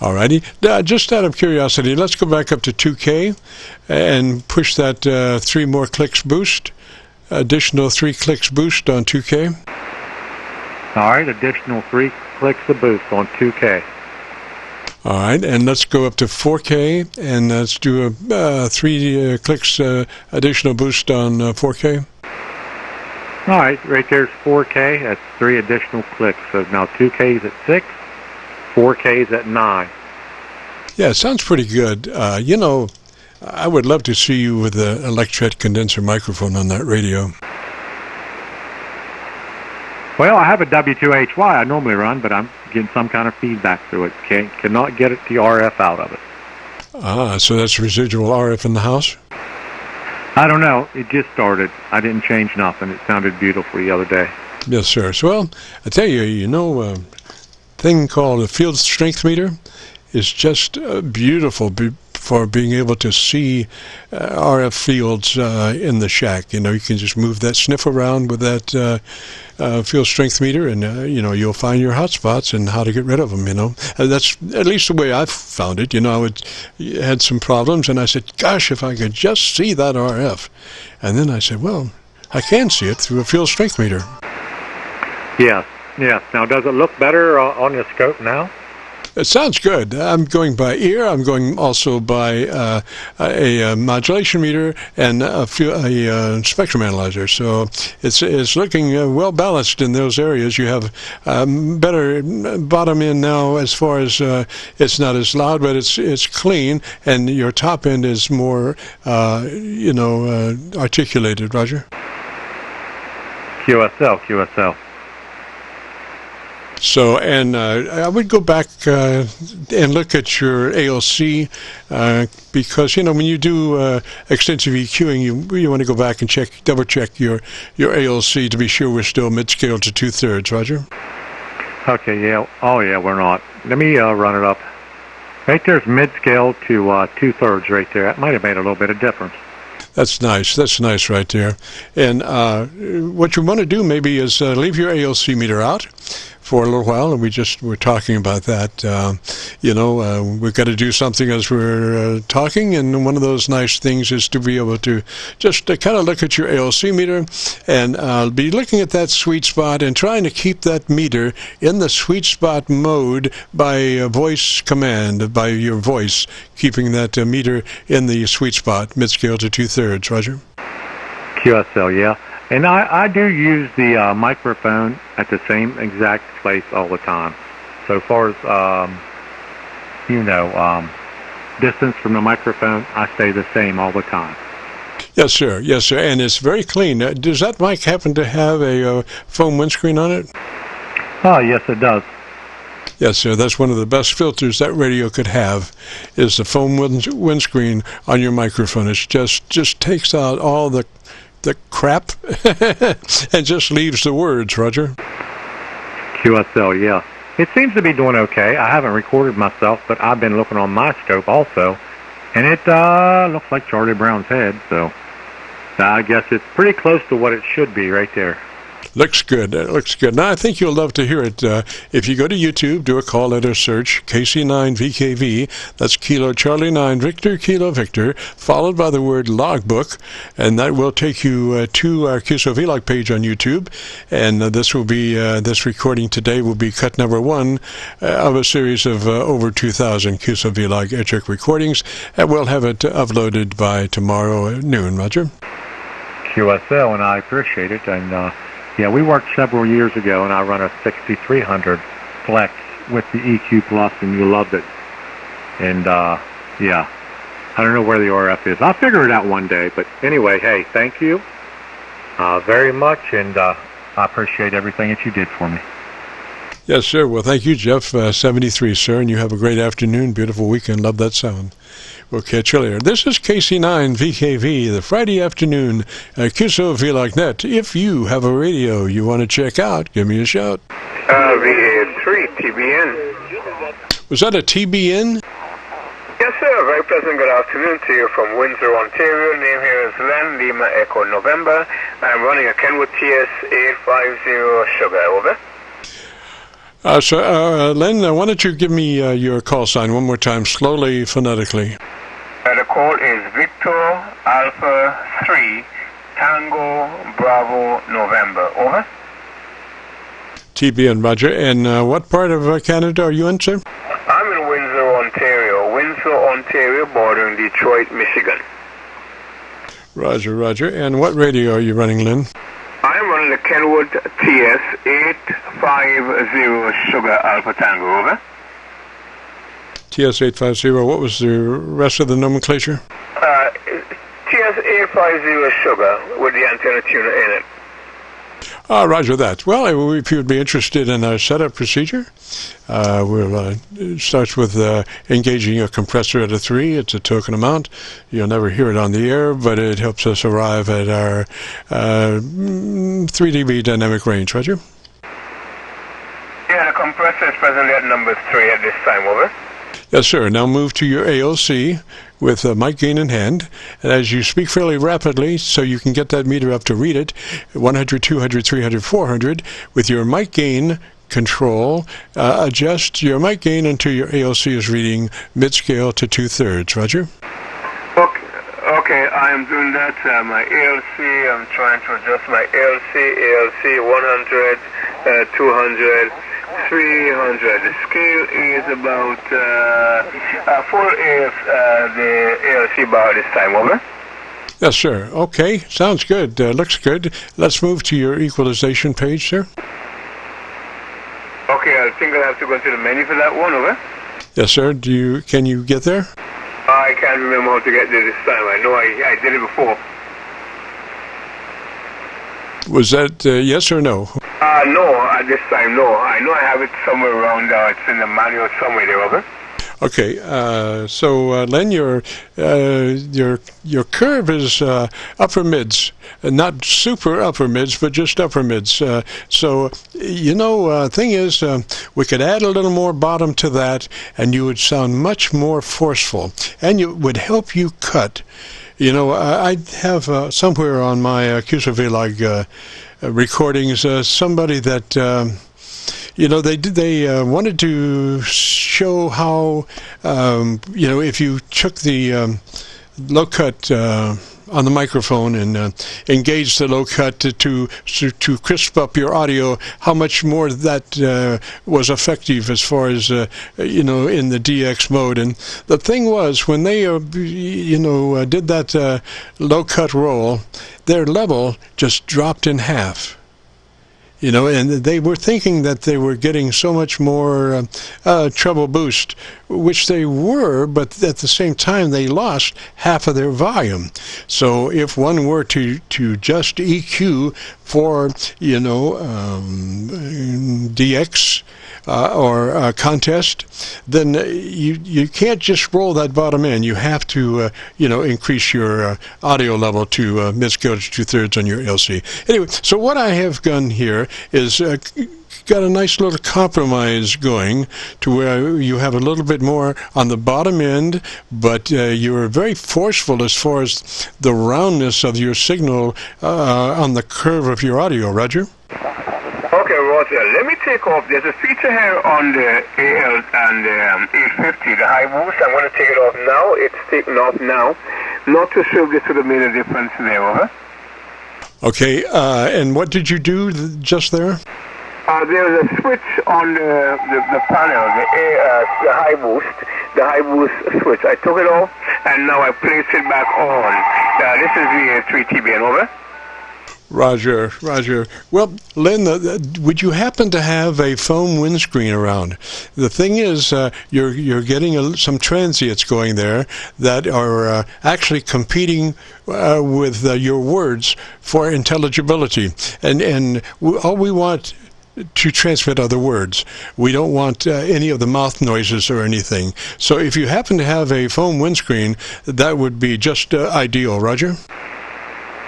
All righty. Just out of curiosity, let's go back up to 2K and push that 3 more clicks boost. Additional 3 clicks boost on 2K. All right, additional 3 clicks of boost on 2K. All right, and let's go up to 4K, and let's do 3 clicks additional boost on 4K. All right, right there's 4K. That's 3 additional clicks. So now 2K's at 6, 4K's at 9. Yeah, it sounds pretty good. I would love to see you with an electret condenser microphone on that radio. Well, I have a W2HY I normally run, but I'm getting some kind of feedback through it. Cannot get the RF out of it. So that's residual RF in the house? I don't know. It just started. I didn't change nothing. It sounded beautiful the other day. Yes, sir. So, well, I tell you, a thing called a field strength meter is just beautiful for being able to see RF fields in the shack. You can just move that sniff around with that field strength meter, and you'll find your hot spots and how to get rid of them. That's at least the way I've found it. I had some problems, and I said, gosh, if I could just see that RF. And then I said, well, I can see it through a field strength meter. Yes. Now, does it look better on your scope now? It sounds good. I'm going by ear. I'm going also by a modulation meter and a spectrum analyzer. So it's looking well balanced in those areas. You have better bottom end now as far as it's not as loud, but it's clean, and your top end is more articulated. Roger. QSL. So, and I would go back and look at your ALC because, when you do extensive EQing, you want to go back and double check your ALC to be sure we're still mid-scale to 2/3, Roger? Okay, yeah. Oh, yeah, we're not. Let me run it up. Right there's mid-scale to 2/3 right there. That might have made a little bit of difference. That's nice. That's nice right there. And what you want to do maybe is leave your ALC meter out for a little while, and we just were talking about that. We've got to do something as we're talking, and one of those nice things is to be able to just kind of look at your ALC meter and be looking at that sweet spot and trying to keep that meter in the sweet spot mode by a voice command, by your voice, keeping that meter in the sweet spot, mid-scale to 2/3. Roger? QSL, yeah. And I do use the microphone at the same exact place all the time. So far as, distance from the microphone, I stay the same all the time. Yes, sir. Yes, sir. And it's very clean. Does that mic happen to have a foam windscreen on it? Oh, yes, it does. Yes, sir. That's one of the best filters that radio could have, is the foam windscreen on your microphone. It just takes out all the crap and just leaves the words, Roger. QSL, yeah. It seems to be doing okay. I haven't recorded myself, but I've been looking on my scope also, and it looks like Charlie Brown's head, so I guess it's pretty close to what it should be right there. Looks good. It looks good. Now, I think you'll love to hear it. If you go to YouTube, do a call letter search, KC9VKV, that's Kilo Charlie 9 Victor Kilo Victor, followed by the word logbook, and that will take you to our Qso-Vlog page on YouTube. And this will be, this recording today will be cut number 1 of a series of over 2,000 Qso-Vlog Aircheck recordings, and we'll have it uploaded by tomorrow at noon, Roger. QSL, and I appreciate it. And yeah, we worked several years ago, and I run a 6300 Flex with the EQ Plus, and you loved it. And yeah, I don't know where the RF is. I'll figure it out one day. But anyway, hey, thank you very much, and I appreciate everything that you did for me. Yes, sir. Well, thank you, Jeff, 73, sir, and you have a great afternoon, beautiful weekend. Love that sound. We'll catch you later. This is KC9VKV, the Friday afternoon at Qso-Vlog Net. If you have a radio you want to check out, give me a shout. VA3 TBN. Was that a TBN? Yes, sir. Very pleasant good afternoon to you from Windsor, Ontario. Name here is Len, Lima Echo November. I'm running a Kenwood TS850 Sugar. Over. Len, why don't you give me your call sign one more time, slowly, phonetically. The code is Victor Alpha 3 Tango Bravo November. Over. TBN, Roger. And what part of Canada are you in, sir? I'm in Windsor, Ontario. Windsor, Ontario, bordering Detroit, Michigan. Roger, Roger. And what radio are you running, Len? I'm running the Kenwood TS850 Sugar Alpha Tango. Over. TS850, what was the rest of the nomenclature? TS850 Sugar with the antenna tuner in it. Roger that. Well, if you'd be interested in our setup procedure, it starts with engaging a compressor at a 3. It's a token amount. You'll never hear it on the air, but it helps us arrive at our 3 dB dynamic range. Roger? Yeah, the compressor is presently at number 3 at this time. Over. Yes, sir. Now move to your ALC with mic gain in hand, and as you speak fairly rapidly so you can get that meter up to read it, 100, 200, 300, 400, with your mic gain control, adjust your mic gain until your ALC is reading mid-scale to 2/3. Roger? Okay, I am doing that. My ALC, I'm trying to adjust my ALC 100, 200, 300. The scale is about 4 AF, the ALC bar this time. Over. Yes, sir. Okay, sounds good. Looks good. Let's move to your equalization page, sir. Okay, I think I'll have to go into the menu for that one. Over. Yes, sir. Can you get there? I can't remember how to get there this time. I know I did it before. Was that yes or no? No, at this time, no. I know I have it somewhere around. It's in the manual somewhere there, over. Okay, so Len, your curve is upper mids, not super upper mids, but just upper mids. So thing is, we could add a little more bottom to that, and you would sound much more forceful, and it would help you cut. I have somewhere on my Qso-Vlog recordings somebody that. they wanted to show how, if you took the low cut on the microphone and engage the low cut to crisp up your audio, how much more that was effective as far as in the DX mode. And the thing was, when they did that low cut roll, their level just dropped in half. And they were thinking that they were getting so much more treble boost, which they were, but at the same time they lost half of their volume. So if one were to just EQ for, DX or contest, then you can't just roll that bottom end. You have to, increase your audio level to mid-scale to 2/3 on your LC. Anyway, so what I have done here is got a nice little compromise going to where you have a little bit more on the bottom end, but you're very forceful as far as the roundness of your signal on the curve of your audio. Roger? Okay, Roger. Let me take off. There's a feature here on the AL and 850, the high boost. I'm going to take it off now. It's taken off now. Not too sure this would have made a difference there, over. Okay, and what did you do just there? There's a switch on the panel, the high boost switch. I took it off, and now I place it back on. This is the 3TBN, over. Roger. Well, Lynn, would you happen to have a foam windscreen around? The thing is, you're getting some transients going there that are actually competing with your words for intelligibility, and all we want to transmit other words. We don't want any of the mouth noises or anything. So if you happen to have a foam windscreen, that would be just ideal. Roger?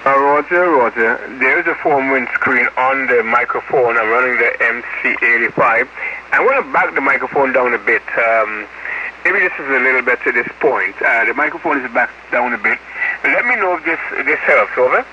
Roger. There is a foam windscreen on the microphone. I'm running the MC85. I'm going to back the microphone down a bit. Maybe this is a little better at this point. The microphone is back down a bit. Let me know if this helps, over.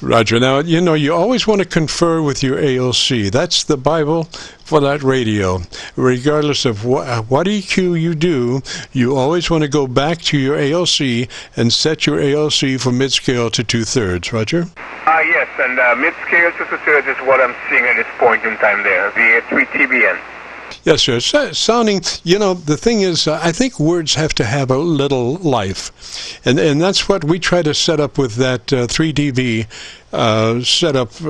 Roger. Now, you always want to confer with your ALC. That's the Bible for that radio. Regardless of what EQ you do, you always want to go back to your ALC and set your ALC for mid-scale to 2/3. Roger? Yes, and mid-scale to 2/3 is what I'm seeing at this point in time there, the 3TBN. Yes, sir. Sounding, the thing is, I think words have to have a little life. And that's what we try to set up with that 3dB setup.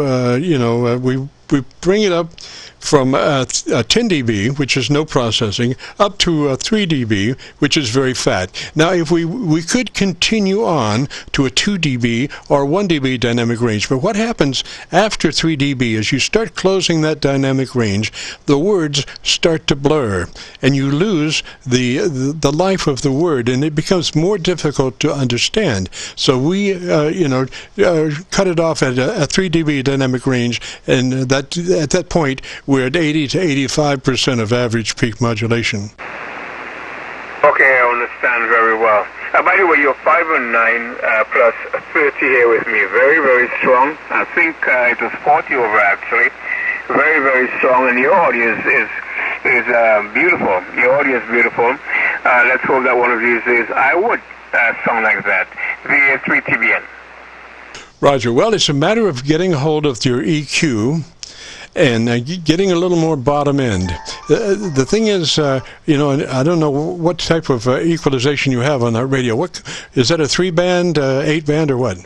We bring it up from 10 dB, which is no processing, up to 3 dB, which is very fat. Now, if we could continue on to a 2 dB or 1 dB dynamic range, but what happens after 3 dB is you start closing that dynamic range, the words start to blur, and you lose the life of the word, and it becomes more difficult to understand. So we, cut it off at a 3 dB dynamic range, and at that point, we're at 80 to 85% of average peak modulation. Okay, I understand very well. By the way, you're 5 and 9 plus 30 here with me. Very, very strong. I think it was 40 over actually. Very, very strong, and your audio is beautiful. Your audio is beautiful. Let's hope that one of these days I would sound like that. The 3TBN. Roger. Well, it's a matter of getting a hold of your EQ and getting a little more bottom end. The thing is, I don't know what type of equalization you have on that radio. What is that? A 3-band, 8-band, or what?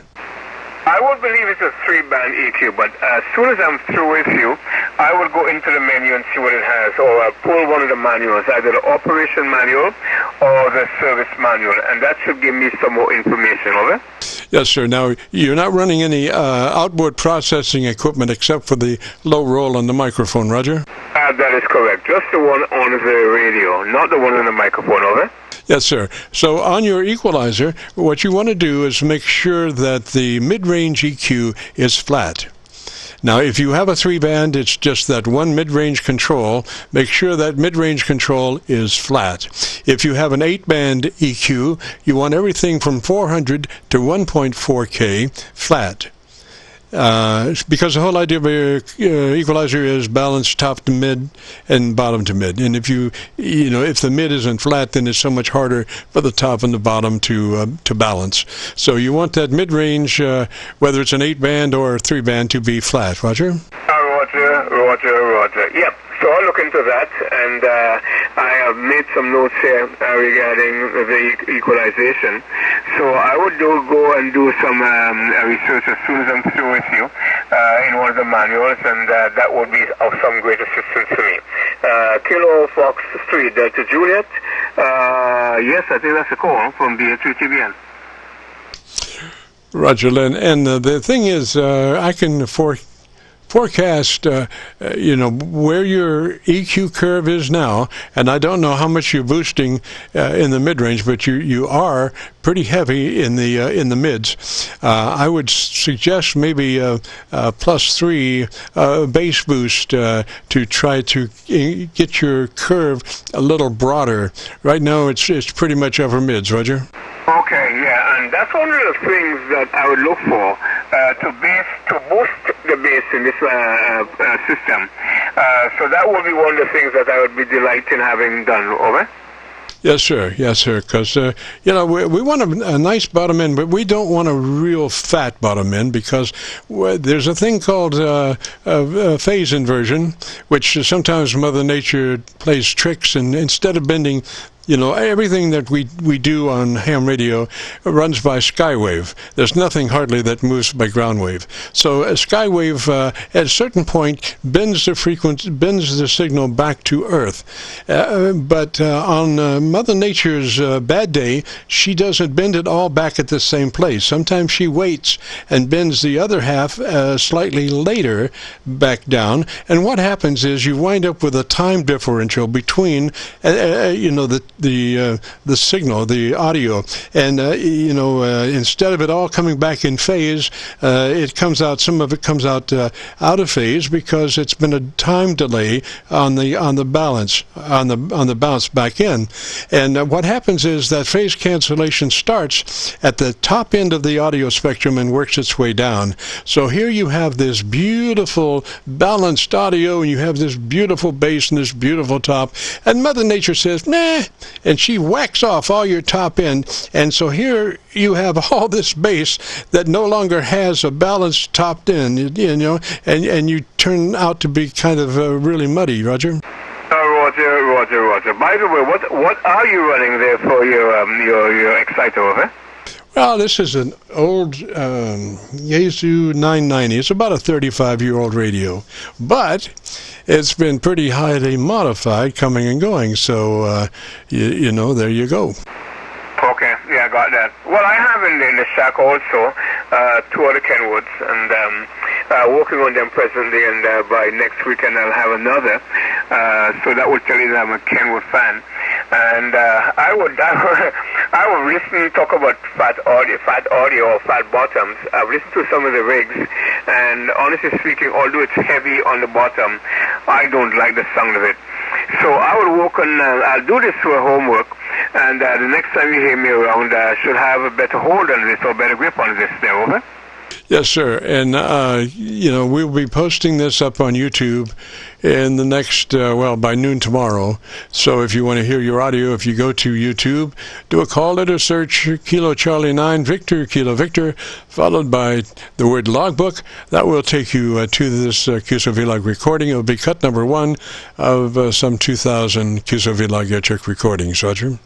I would believe it's a 3-band EQ, but as soon as I'm through with you, I will go into the menu and see what it has, or I'll pull one of the manuals, either the operation manual or the service manual, and that should give me some more information, over. Yes, sir. Now, you're not running any outboard processing equipment except for the low roll on the microphone, Roger? That is correct. Just the one on the radio, not the one on the microphone, over. Yes, sir. So on your equalizer, what you want to do is make sure that the mid-range EQ is flat. Now, if you have a 3-band, it's just that one mid-range control. Make sure that mid-range control is flat. If you have an 8-band EQ, you want everything from 400 to 1.4K flat. because the whole idea of an equalizer is balance top to mid and bottom to mid. And if if the mid isn't flat, then it's so much harder for the top and the bottom to balance. So you want that mid-range, whether it's an 8-band or a 3-band, to be flat. Roger? Roger. Yep. So I'll look into that, and I have made some notes here regarding the equalization. So I would go and do some research as soon as I'm through with you in one of the manuals, and that would be of some great assistance to me. Kilo Fox 3 Delta Juliet. Yes, I think that's a call from BA3TBN. Roger, Lynn. And the thing is, I can forecast, where your EQ curve is now, and I don't know how much you're boosting in the mid-range, but you are pretty heavy in the mids. I would suggest maybe a +3 bass boost to try to get your curve a little broader. Right now, it's pretty much over mids. Roger. Okay, yeah, and that's one of the things that I would look for to boost the bass in this system. So that would be one of the things that I would be delighted in having done. Over. Yes, sir. Because we want a nice bottom end, but we don't want a real fat bottom end, because there's a thing called phase inversion, which sometimes Mother Nature plays tricks, and instead of bending. Everything that we do on ham radio runs by skywave. There's nothing hardly that moves by ground wave. So a skywave at a certain point bends the signal back to Earth. But on Mother Nature's bad day, she doesn't bend it all back at the same place. Sometimes she waits and bends the other half slightly later back down. And what happens is you wind up with a time differential between the signal, the audio, and instead of it all coming back in phase, some of it comes out of phase, because it's been a time delay on the bounce back in. And what happens is that phase cancellation starts at the top end of the audio spectrum and works its way down. So here you have this beautiful balanced audio, and you have this beautiful bass and this beautiful top, and Mother Nature says, nah, and she whacks off all your top end, and so here you have all this bass that no longer has a balanced top end, and you turn out to be kind of really muddy. Roger. Roger. By the way, what are you running there for your exciter, over? Well, this is an old Yaesu 990. It's about a 35-year-old radio, but it's been pretty highly modified coming and going. So, there you go. Okay, yeah, I got that. Well, I have in the shack also 2 other Kenwoods, and working on them presently, and by next weekend I'll have another. So that would tell you that I'm a Kenwood fan. And I would listen, talk about fat audio or fat bottoms. I've listened to some of the rigs, and honestly speaking, although it's heavy on the bottom, I don't like the sound of it. So I would work on, I'll do this through a homework, and the next time you hear me around, I should have a better hold on this, or better grip on this there, over. Yes, sir. And, we'll be posting this up on YouTube in the next, by noon tomorrow. So if you want to hear your audio, if you go to YouTube, do a call letter search, Kilo Charlie 9 Victor, Kilo Victor, followed by the word logbook. That will take you to this Qso-Vlog recording. It will be cut number 1 of some 2,000 Qso-Vlog Aircheck recordings. Roger?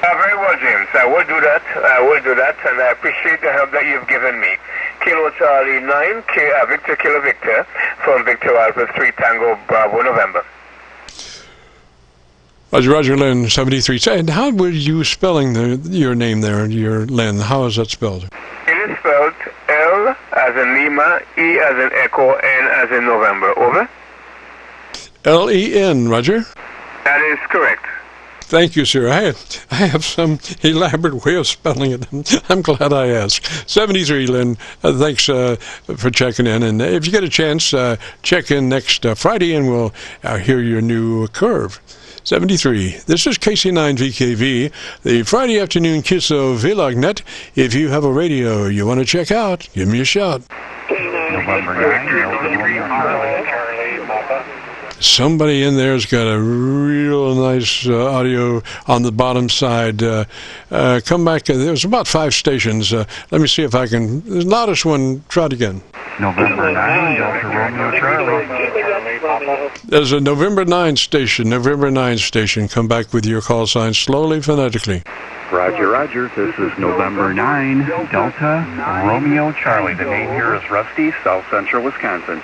Very well, James. I will do that, and I appreciate the help that you've given me. Kilo Charlie 9, Victor Kilo Victor, from Victor Alpha 3 Tango Bravo November. Roger Lynn 73. And how were you spelling your name there, your Lynn? How is that spelled? It is spelled L as in Lima, E as in Echo, N as in November. Over. L-E-N, Roger? That is correct. Thank you, sir. I have some elaborate way of spelling it. I'm glad I asked. 73, Lynn. Thanks for checking in. And if you get a chance, check in next Friday, and we'll hear your new curve. 73. This is KC9VKV, the Friday afternoon Qso-Vlog net. If you have a radio you want to check out, give me a shout. K9 November 9, Delta Romeo Charlie. Somebody in there's got a real nice audio on the bottom side. Come back. There's about 5 stations. Let me see if I can. The loudest one, try it again. November 9, Delta Romeo Charlie. There's a November 9 station. November 9 station. Come back with your call sign slowly, phonetically. Roger, roger. This is November 9, Delta Romeo Charlie. The name here is Rusty, South Central Wisconsin.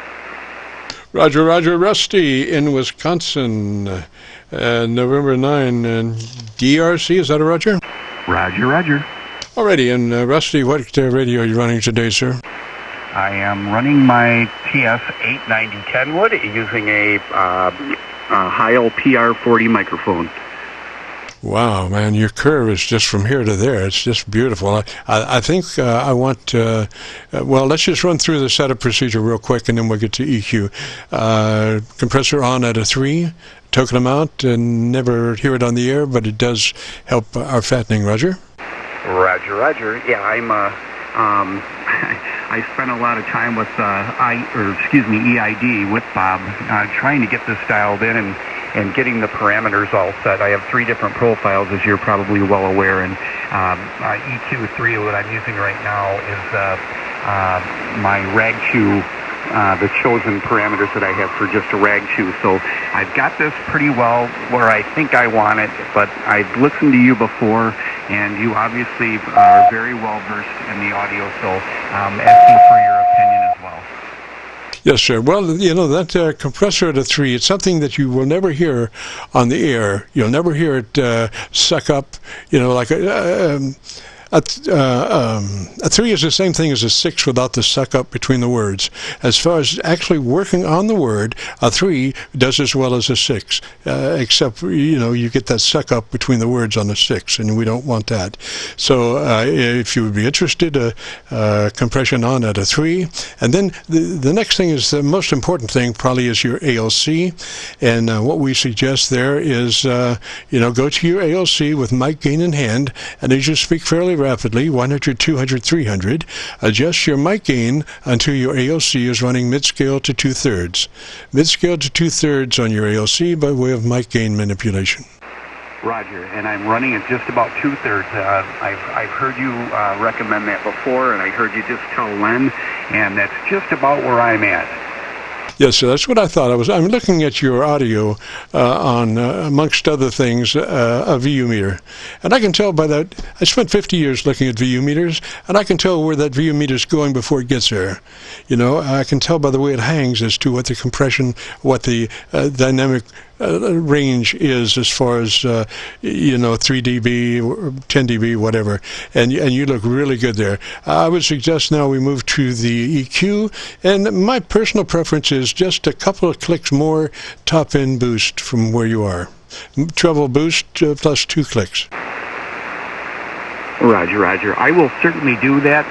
Roger, roger, Rusty in Wisconsin. November 9, DRC, is that a Roger? Roger, roger. Alrighty, and Rusty, what radio are you running today, sir? I am running my TS-890 Kenwood using a Heil PR40 microphone. Wow, man, your curve is just from here to there. It's just beautiful. I think I want, well, let's just run through the setup procedure real quick, and then we'll get to EQ. Compressor on at a 3, token amount, and never hear it on the air, but it does help our fattening. Roger? Roger, roger. Yeah, I'm, I spent a lot of time with, EID with Bob, trying to get this dialed in and getting the parameters all set. I have 3 different profiles, as you're probably well aware, and EQ3, what I'm using right now, is my rag chew, the chosen parameters that I have for just a rag chew. So I've got this pretty well where I think I want it, but I've listened to you before, and you obviously are very well versed in the audio, so asking for your opinion as well. Yes, sir. Well, you know, that compressor at a 3, it's something that you will never hear on the air. You'll never hear it suck up, you know, like a 3 is the same thing as a 6 without the suck up between the words. As far as actually working on the word, a 3 does as well as a 6, except, you know, you get that suck up between the words on a 6, and we don't want that. So if you would be interested, compression on at a 3. And then the next thing is the most important thing probably is your ALC. And what we suggest there is, you know, go to your ALC with mic gain in hand, and as you speak fairly rapidly, 100, 200, 300, adjust your mic gain until your ALC is running mid-scale to 2/3. Mid-scale to 2/3 on your ALC by way of mic gain manipulation. Roger, and I'm running at just about 2/3. I've heard you recommend that before, and I heard you just tell Len, and that's just about where I'm at. Yes, so that's what I thought. I'm looking at your audio on, amongst other things, a VU meter. And I can tell by that, I spent 50 years looking at VU meters, and I can tell where that VU meter is going before it gets there. You know, I can tell by the way it hangs as to what the compression, what the dynamic range is as far as, you know, 3 dB, or 10 dB, whatever. And you look really good there. I would suggest now we move to the EQ. And my personal preference is just a couple of clicks more top-end boost from where you are. Treble boost plus 2 clicks. Roger, roger. I will certainly do that.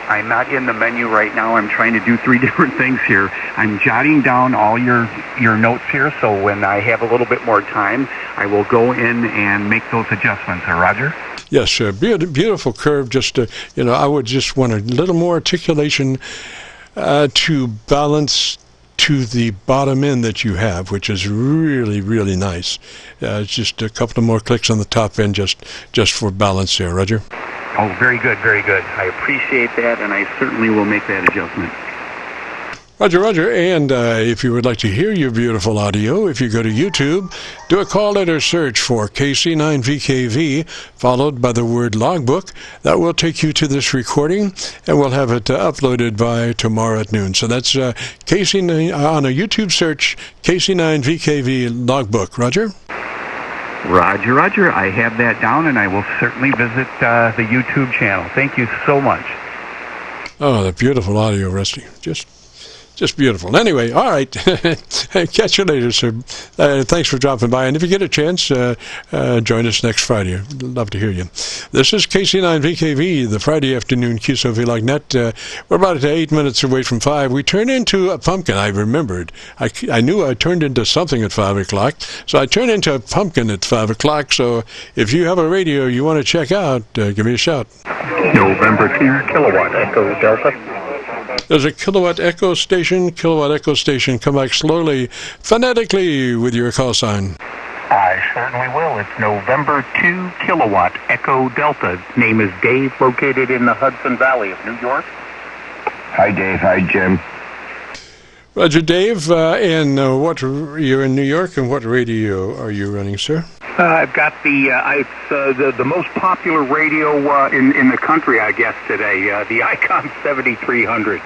I'm not in the menu right now. I'm trying to do 3 different things here. I'm jotting down all your notes here, so when I have a little bit more time, I will go in and make those adjustments. Roger? Yes, sir. Beautiful curve. Just, you know, I would just want a little more articulation to balance to the bottom end that you have, which is really, really nice. Just a couple of more clicks on the top end just for balance there. Roger? Oh, very good, very good. I appreciate that, and I certainly will make that adjustment. Roger, roger. And if you would like to hear your beautiful audio, if you go to YouTube, do a call letter search for KC9VKV, followed by the word logbook. That will take you to this recording, and we'll have it uploaded by tomorrow at noon. So that's KC9 on a YouTube search, KC9VKV logbook. Roger? Roger, roger. I have that down, and I will certainly visit the YouTube channel. Thank you so much. Oh, the beautiful audio, Rusty. Just beautiful. Anyway, all right. Catch you later, sir. Thanks for dropping by. And if you get a chance, join us next Friday. I'd love to hear you. This is KC9VKV, the Friday afternoon Qso-Vlog net. We're about 8 minutes away from 5. We turned into a pumpkin. I remembered. I knew I turned into something at 5 o'clock. So I turned into a pumpkin at 5 o'clock. So if you have a radio you want to check out, give me a shout. November 2 kilowatt, Echo Delta. There's a kilowatt echo station. Kilowatt echo station, come back slowly, phonetically with your call sign. I certainly will. It's November 2 kilowatt Echo Delta. Name is Dave, located in the Hudson Valley of New York. Hi, Dave. Hi, Jim. Roger, Dave. And you're in New York, and what radio are you running, sir? I've got the most popular radio in the country, I guess, today, the Icon 7300.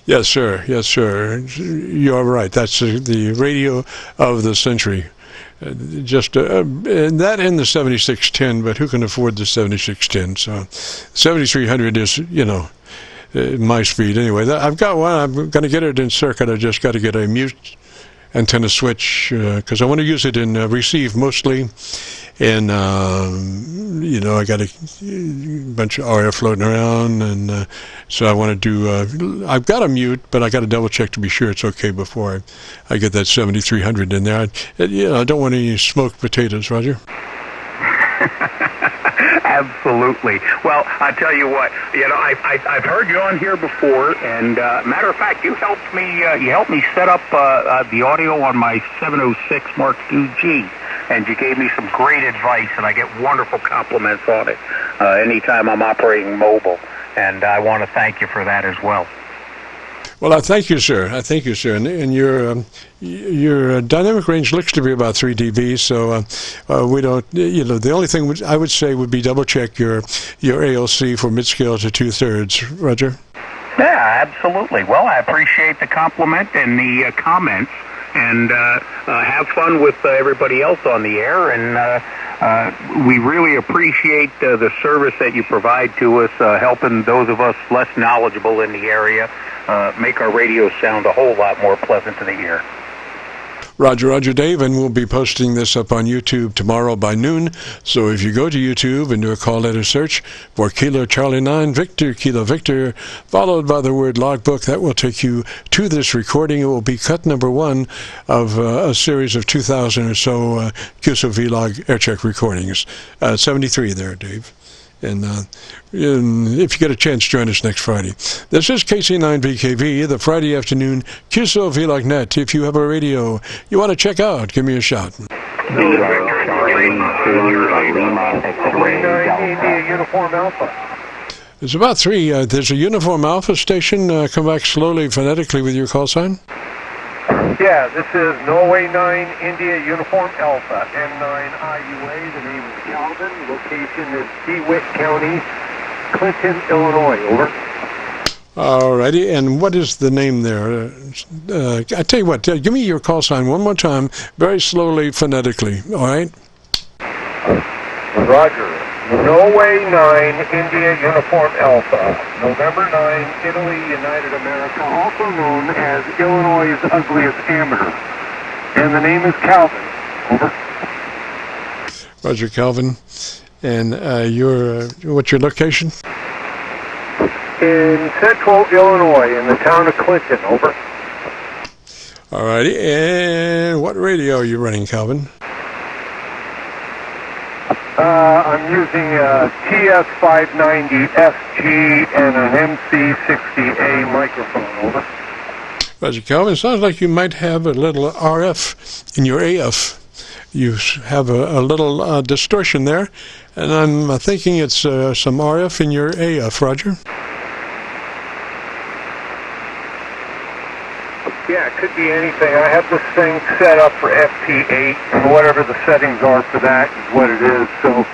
Yes, sir. Yes, sir. You're right. That's the radio of the century. And that in the 7610, but who can afford the 7610? So 7300 is, my speed. Anyway, I've got one. I'm going to get it in circuit. I just got to get a mute antenna switch because I want to use it in receive mostly. And, I got a bunch of RF floating around, and so I want to do, I've got a mute, but I got to double check to be sure it's okay before I get that 7300 in there. I don't want any smoked potatoes, Roger. Absolutely. Well, I tell you what, I've heard you on here before, and matter of fact, you helped me set up the audio on my 706 Mark II-G, and you gave me some great advice, and I get wonderful compliments on it anytime I'm operating mobile, and I want to thank you for that as well. Well, I thank you, sir. And your dynamic range looks to be about 3 dB. So we don't. The only thing I would say would be double check your ALC for mid-scale to 2/3. Roger. Yeah, absolutely. Well, I appreciate the compliment and the comments, and have fun with everybody else on the air. And we really appreciate the service that you provide to us, helping those of us less knowledgeable in the area make our radio sound a whole lot more pleasant to the ear. Roger, Dave, and we'll be posting this up on YouTube tomorrow by noon. So if you go to YouTube and do a call letter search for Kilo Charlie 9 Victor Kilo Victor, followed by the word logbook, that will take you to this recording. It will be cut number 1 of a series of 2,000 or so Qso-Vlog Aircheck recordings. 73 there, Dave. And if you get a chance, join us next Friday. This is KC9VKV, the Friday afternoon Qso-Vlog net. If you have a radio you want to check out, give me a shout. There's about 3. There's a Uniform Alpha station. Come back slowly, phonetically with your call sign. Yeah, this is Norway 9, India Uniform Alpha, N9IUA. The name is Calvin. Location is DeWitt County, Clinton, Illinois. Over. Alrighty, and what is the name there? I tell you what, give me your call sign one more time, very slowly, phonetically. All right? Roger. Norway 9, India Uniform Alpha, November 9, Italy, United America, also known as Illinois' ugliest amateur. And the name is Calvin. Over. Roger, Calvin. And what's your location? In central Illinois, in the town of Clinton. Over. All righty. And what radio are you running, Calvin? I'm using a TS590SG and an MC60A microphone. Over. Roger, Calvin. It sounds like you might have a little RF in your AF. You have a little distortion there, and I'm thinking it's some RF in your AF, Roger. Yeah, it could be anything. I have this thing set up for FT8, and whatever the settings are for that is what it is. So,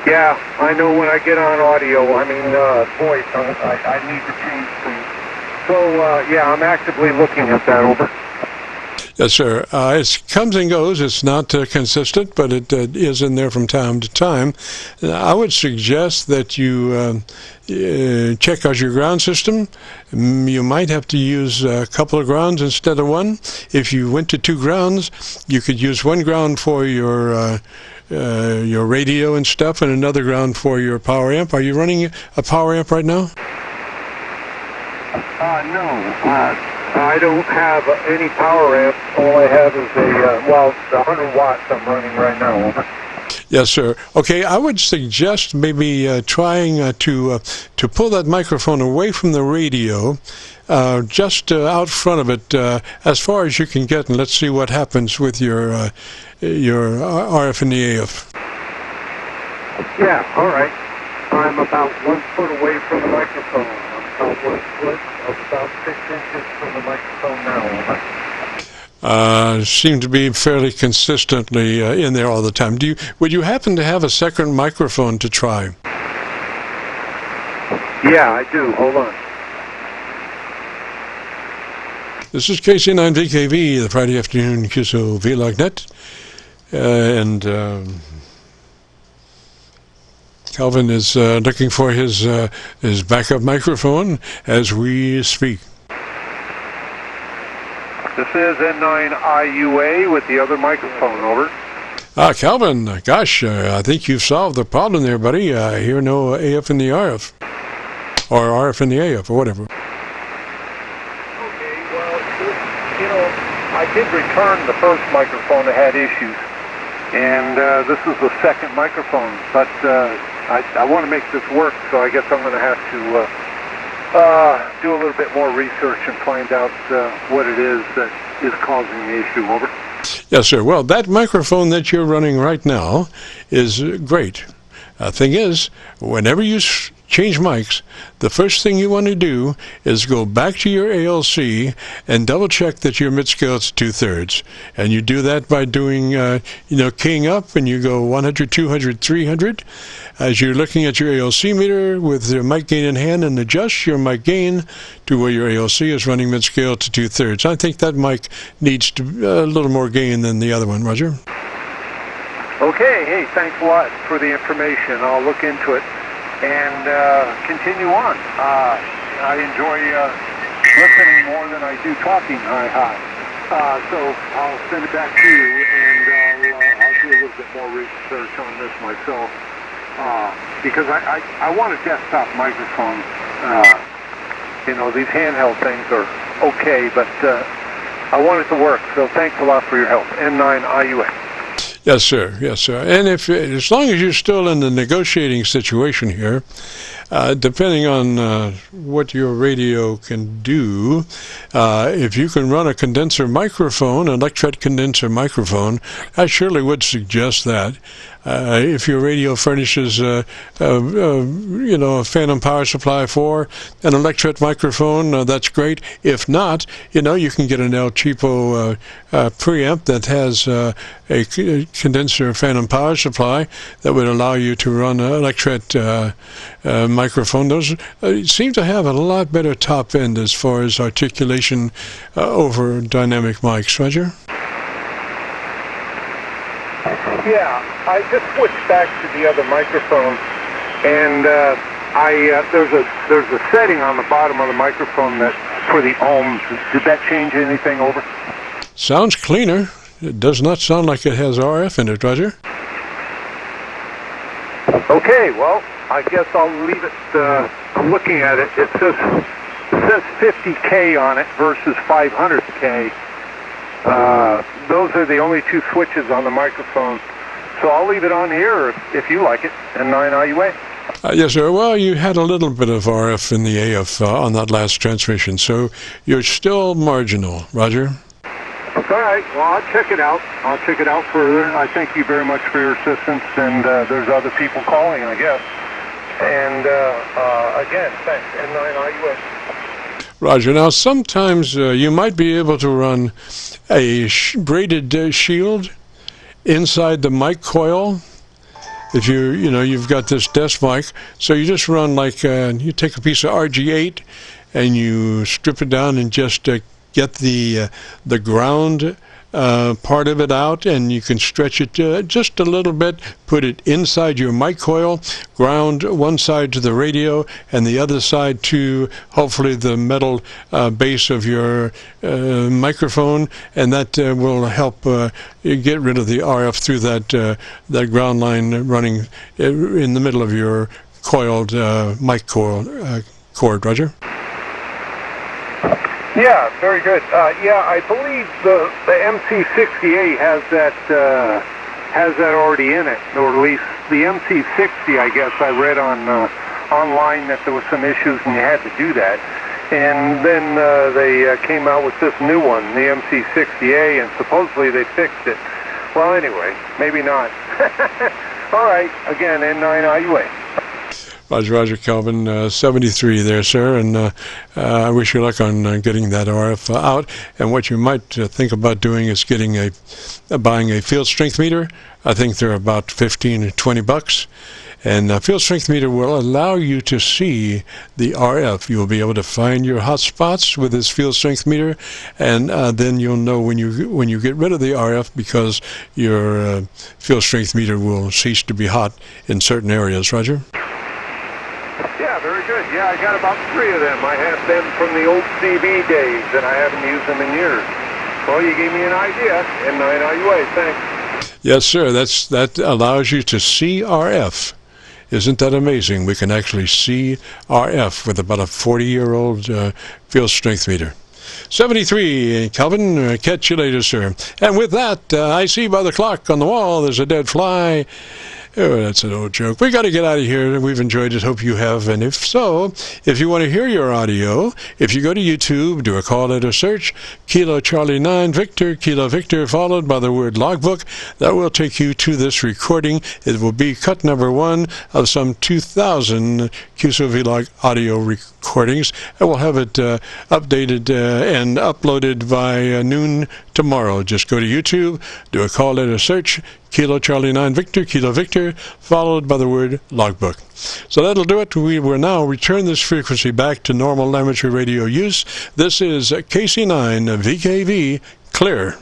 yeah, I know when I get on audio, voice, I need to change things. So, yeah, I'm actively looking at that. Over. Yes, sir. It comes and goes. It's not consistent, but it is in there from time to time. I would suggest that you check out your ground system. You might have to use a couple of grounds instead of one. If you went to 2 grounds, you could use one ground for your radio and stuff, and another ground for your power amp. Are you running a power amp right now? No. I don't have any power amp. All I have is the 100 watts I'm running right now. Over. Yes, sir. Okay, I would suggest maybe trying to pull that microphone away from the radio, just out front of it, as far as you can get, and let's see what happens with your RF and the AF. Yeah, all right. I'm about 1 foot away from the microphone. I'm about 1 foot, about 6 inches from the microphone now. Seem to be fairly consistently in there all the time. Would you happen to have a second microphone to try? Yeah, I do. Hold on. This is KC9VKV, the Friday afternoon Qso-Vlog net, and Calvin is looking for his backup microphone as we speak. This is N9IUA with the other microphone, over. Calvin, gosh, I think you've solved the problem there, buddy. I hear no AF in the RF, or RF in the AF, or whatever. Okay, well, I did return the first microphone that had issues, and this is the second microphone, but I want to make this work, so I guess I'm going to have to do a little bit more research and find out what it is that is causing the issue, over. Yes, sir. Well, that microphone that you're running right now is great. Thing is, whenever you change mics, the first thing you want to do is go back to your ALC and double check that your mid-scale is 2/3. And you do that by doing, keying up, and you go 100, 200, 300. As you're looking at your ALC meter with your mic gain in hand, and adjust your mic gain to where your ALC is running mid-scale to 2/3. I think that mic needs to a little more gain than the other one, Roger. Okay, hey, thanks a lot for the information. I'll look into it and continue on. I enjoy listening more than I do talking. Hi. So I'll send it back to you, and I'll do a little bit more research on this myself, because I want a desktop microphone. These handheld things are okay, but I want it to work. So thanks a lot for your help. N9IUA. Yes, sir. Yes, sir. And as long as you're still in the negotiating situation here, depending on what your radio can do, if you can run a condenser microphone, an electret condenser microphone, I surely would suggest that. If your radio furnishes a phantom power supply for an electret microphone, that's great. If not, you can get an El Cheapo preamp that has a condenser phantom power supply that would allow you to run an electret microphone. Those seem to have a lot better top end as far as articulation over dynamic mics, Roger? Yeah, I just switched back to the other microphone, and there's a setting on the bottom of the microphone that for the ohms. Did that change anything, over? Sounds cleaner. It does not sound like it has RF in it, Roger. Okay, well, I guess I'll leave it. I'm looking at it. It says 50K on it versus 500K. Those are the only two switches on the microphone. So I'll leave it on here if you like it. N9IUA. Yes, sir. Well, you had a little bit of RF in the AF on that last transmission, so you're still marginal, Roger. All right. Well, I'll check it out. I'll check it out further. I thank you very much for your assistance, and there's other people calling, I guess. And again, thanks. N9IUA. Roger. Now, sometimes you might be able to run a braided shield inside the mic coil. If you've got this desk mic, so you just run like you take a piece of RG8 and you strip it down and just get the ground part of it out, and you can stretch it just a little bit, put it inside your mic coil, ground one side to the radio and the other side to hopefully the metal base of your microphone, and that will help get rid of the RF through that ground line running in the middle of your coiled mic cord, Roger. Yeah, very good. Yeah, I believe the MC68 has that already in it, or at least the MC60, I guess I read on online that there was some issues and you had to do that. And then they came out with this new one, the MC60A, and supposedly they fixed it. Well, anyway, maybe not. All right, again, N9IUA. Roger, Roger, Calvin, 73 there, sir, and I wish you luck on getting that RF out. And what you might think about doing is getting buying a field strength meter. I think they're about 15 or 20 bucks. And a field strength meter will allow you to see the RF. You will be able to find your hot spots with this field strength meter, and then you'll know when you get rid of the RF, because your field strength meter will cease to be hot in certain areas. Roger? Yeah, very good. Yeah, I got about 3 of them. I have them from the old CB days, and I haven't used them in years. Well, you gave me an idea. N9IUA, thanks. Yes, sir. That allows you to see RF. Isn't that amazing? We can actually see RF with about a 40-year-old field strength meter. 73, Calvin, catch you later, sir. And with that, I see by the clock on the wall there's a dead fly. Oh, that's an old joke. We got to get out of here. We've enjoyed it. Hope you have. And if so, if you want to hear your audio, if you go to YouTube, do a call letter search, Kilo Charlie 9 Victor, Kilo Victor, followed by the word logbook. That will take you to this recording. It will be cut number 1 of some 2,000 Qso-Vlog audio recordings. And we'll have it updated and uploaded by noon tomorrow. Just go to YouTube, do a call letter search, Kilo Charlie 9 Victor, Kilo Victor, followed by the word logbook. So that'll do it. We will now return this frequency back to normal amateur radio use. This is KC9VKV, clear.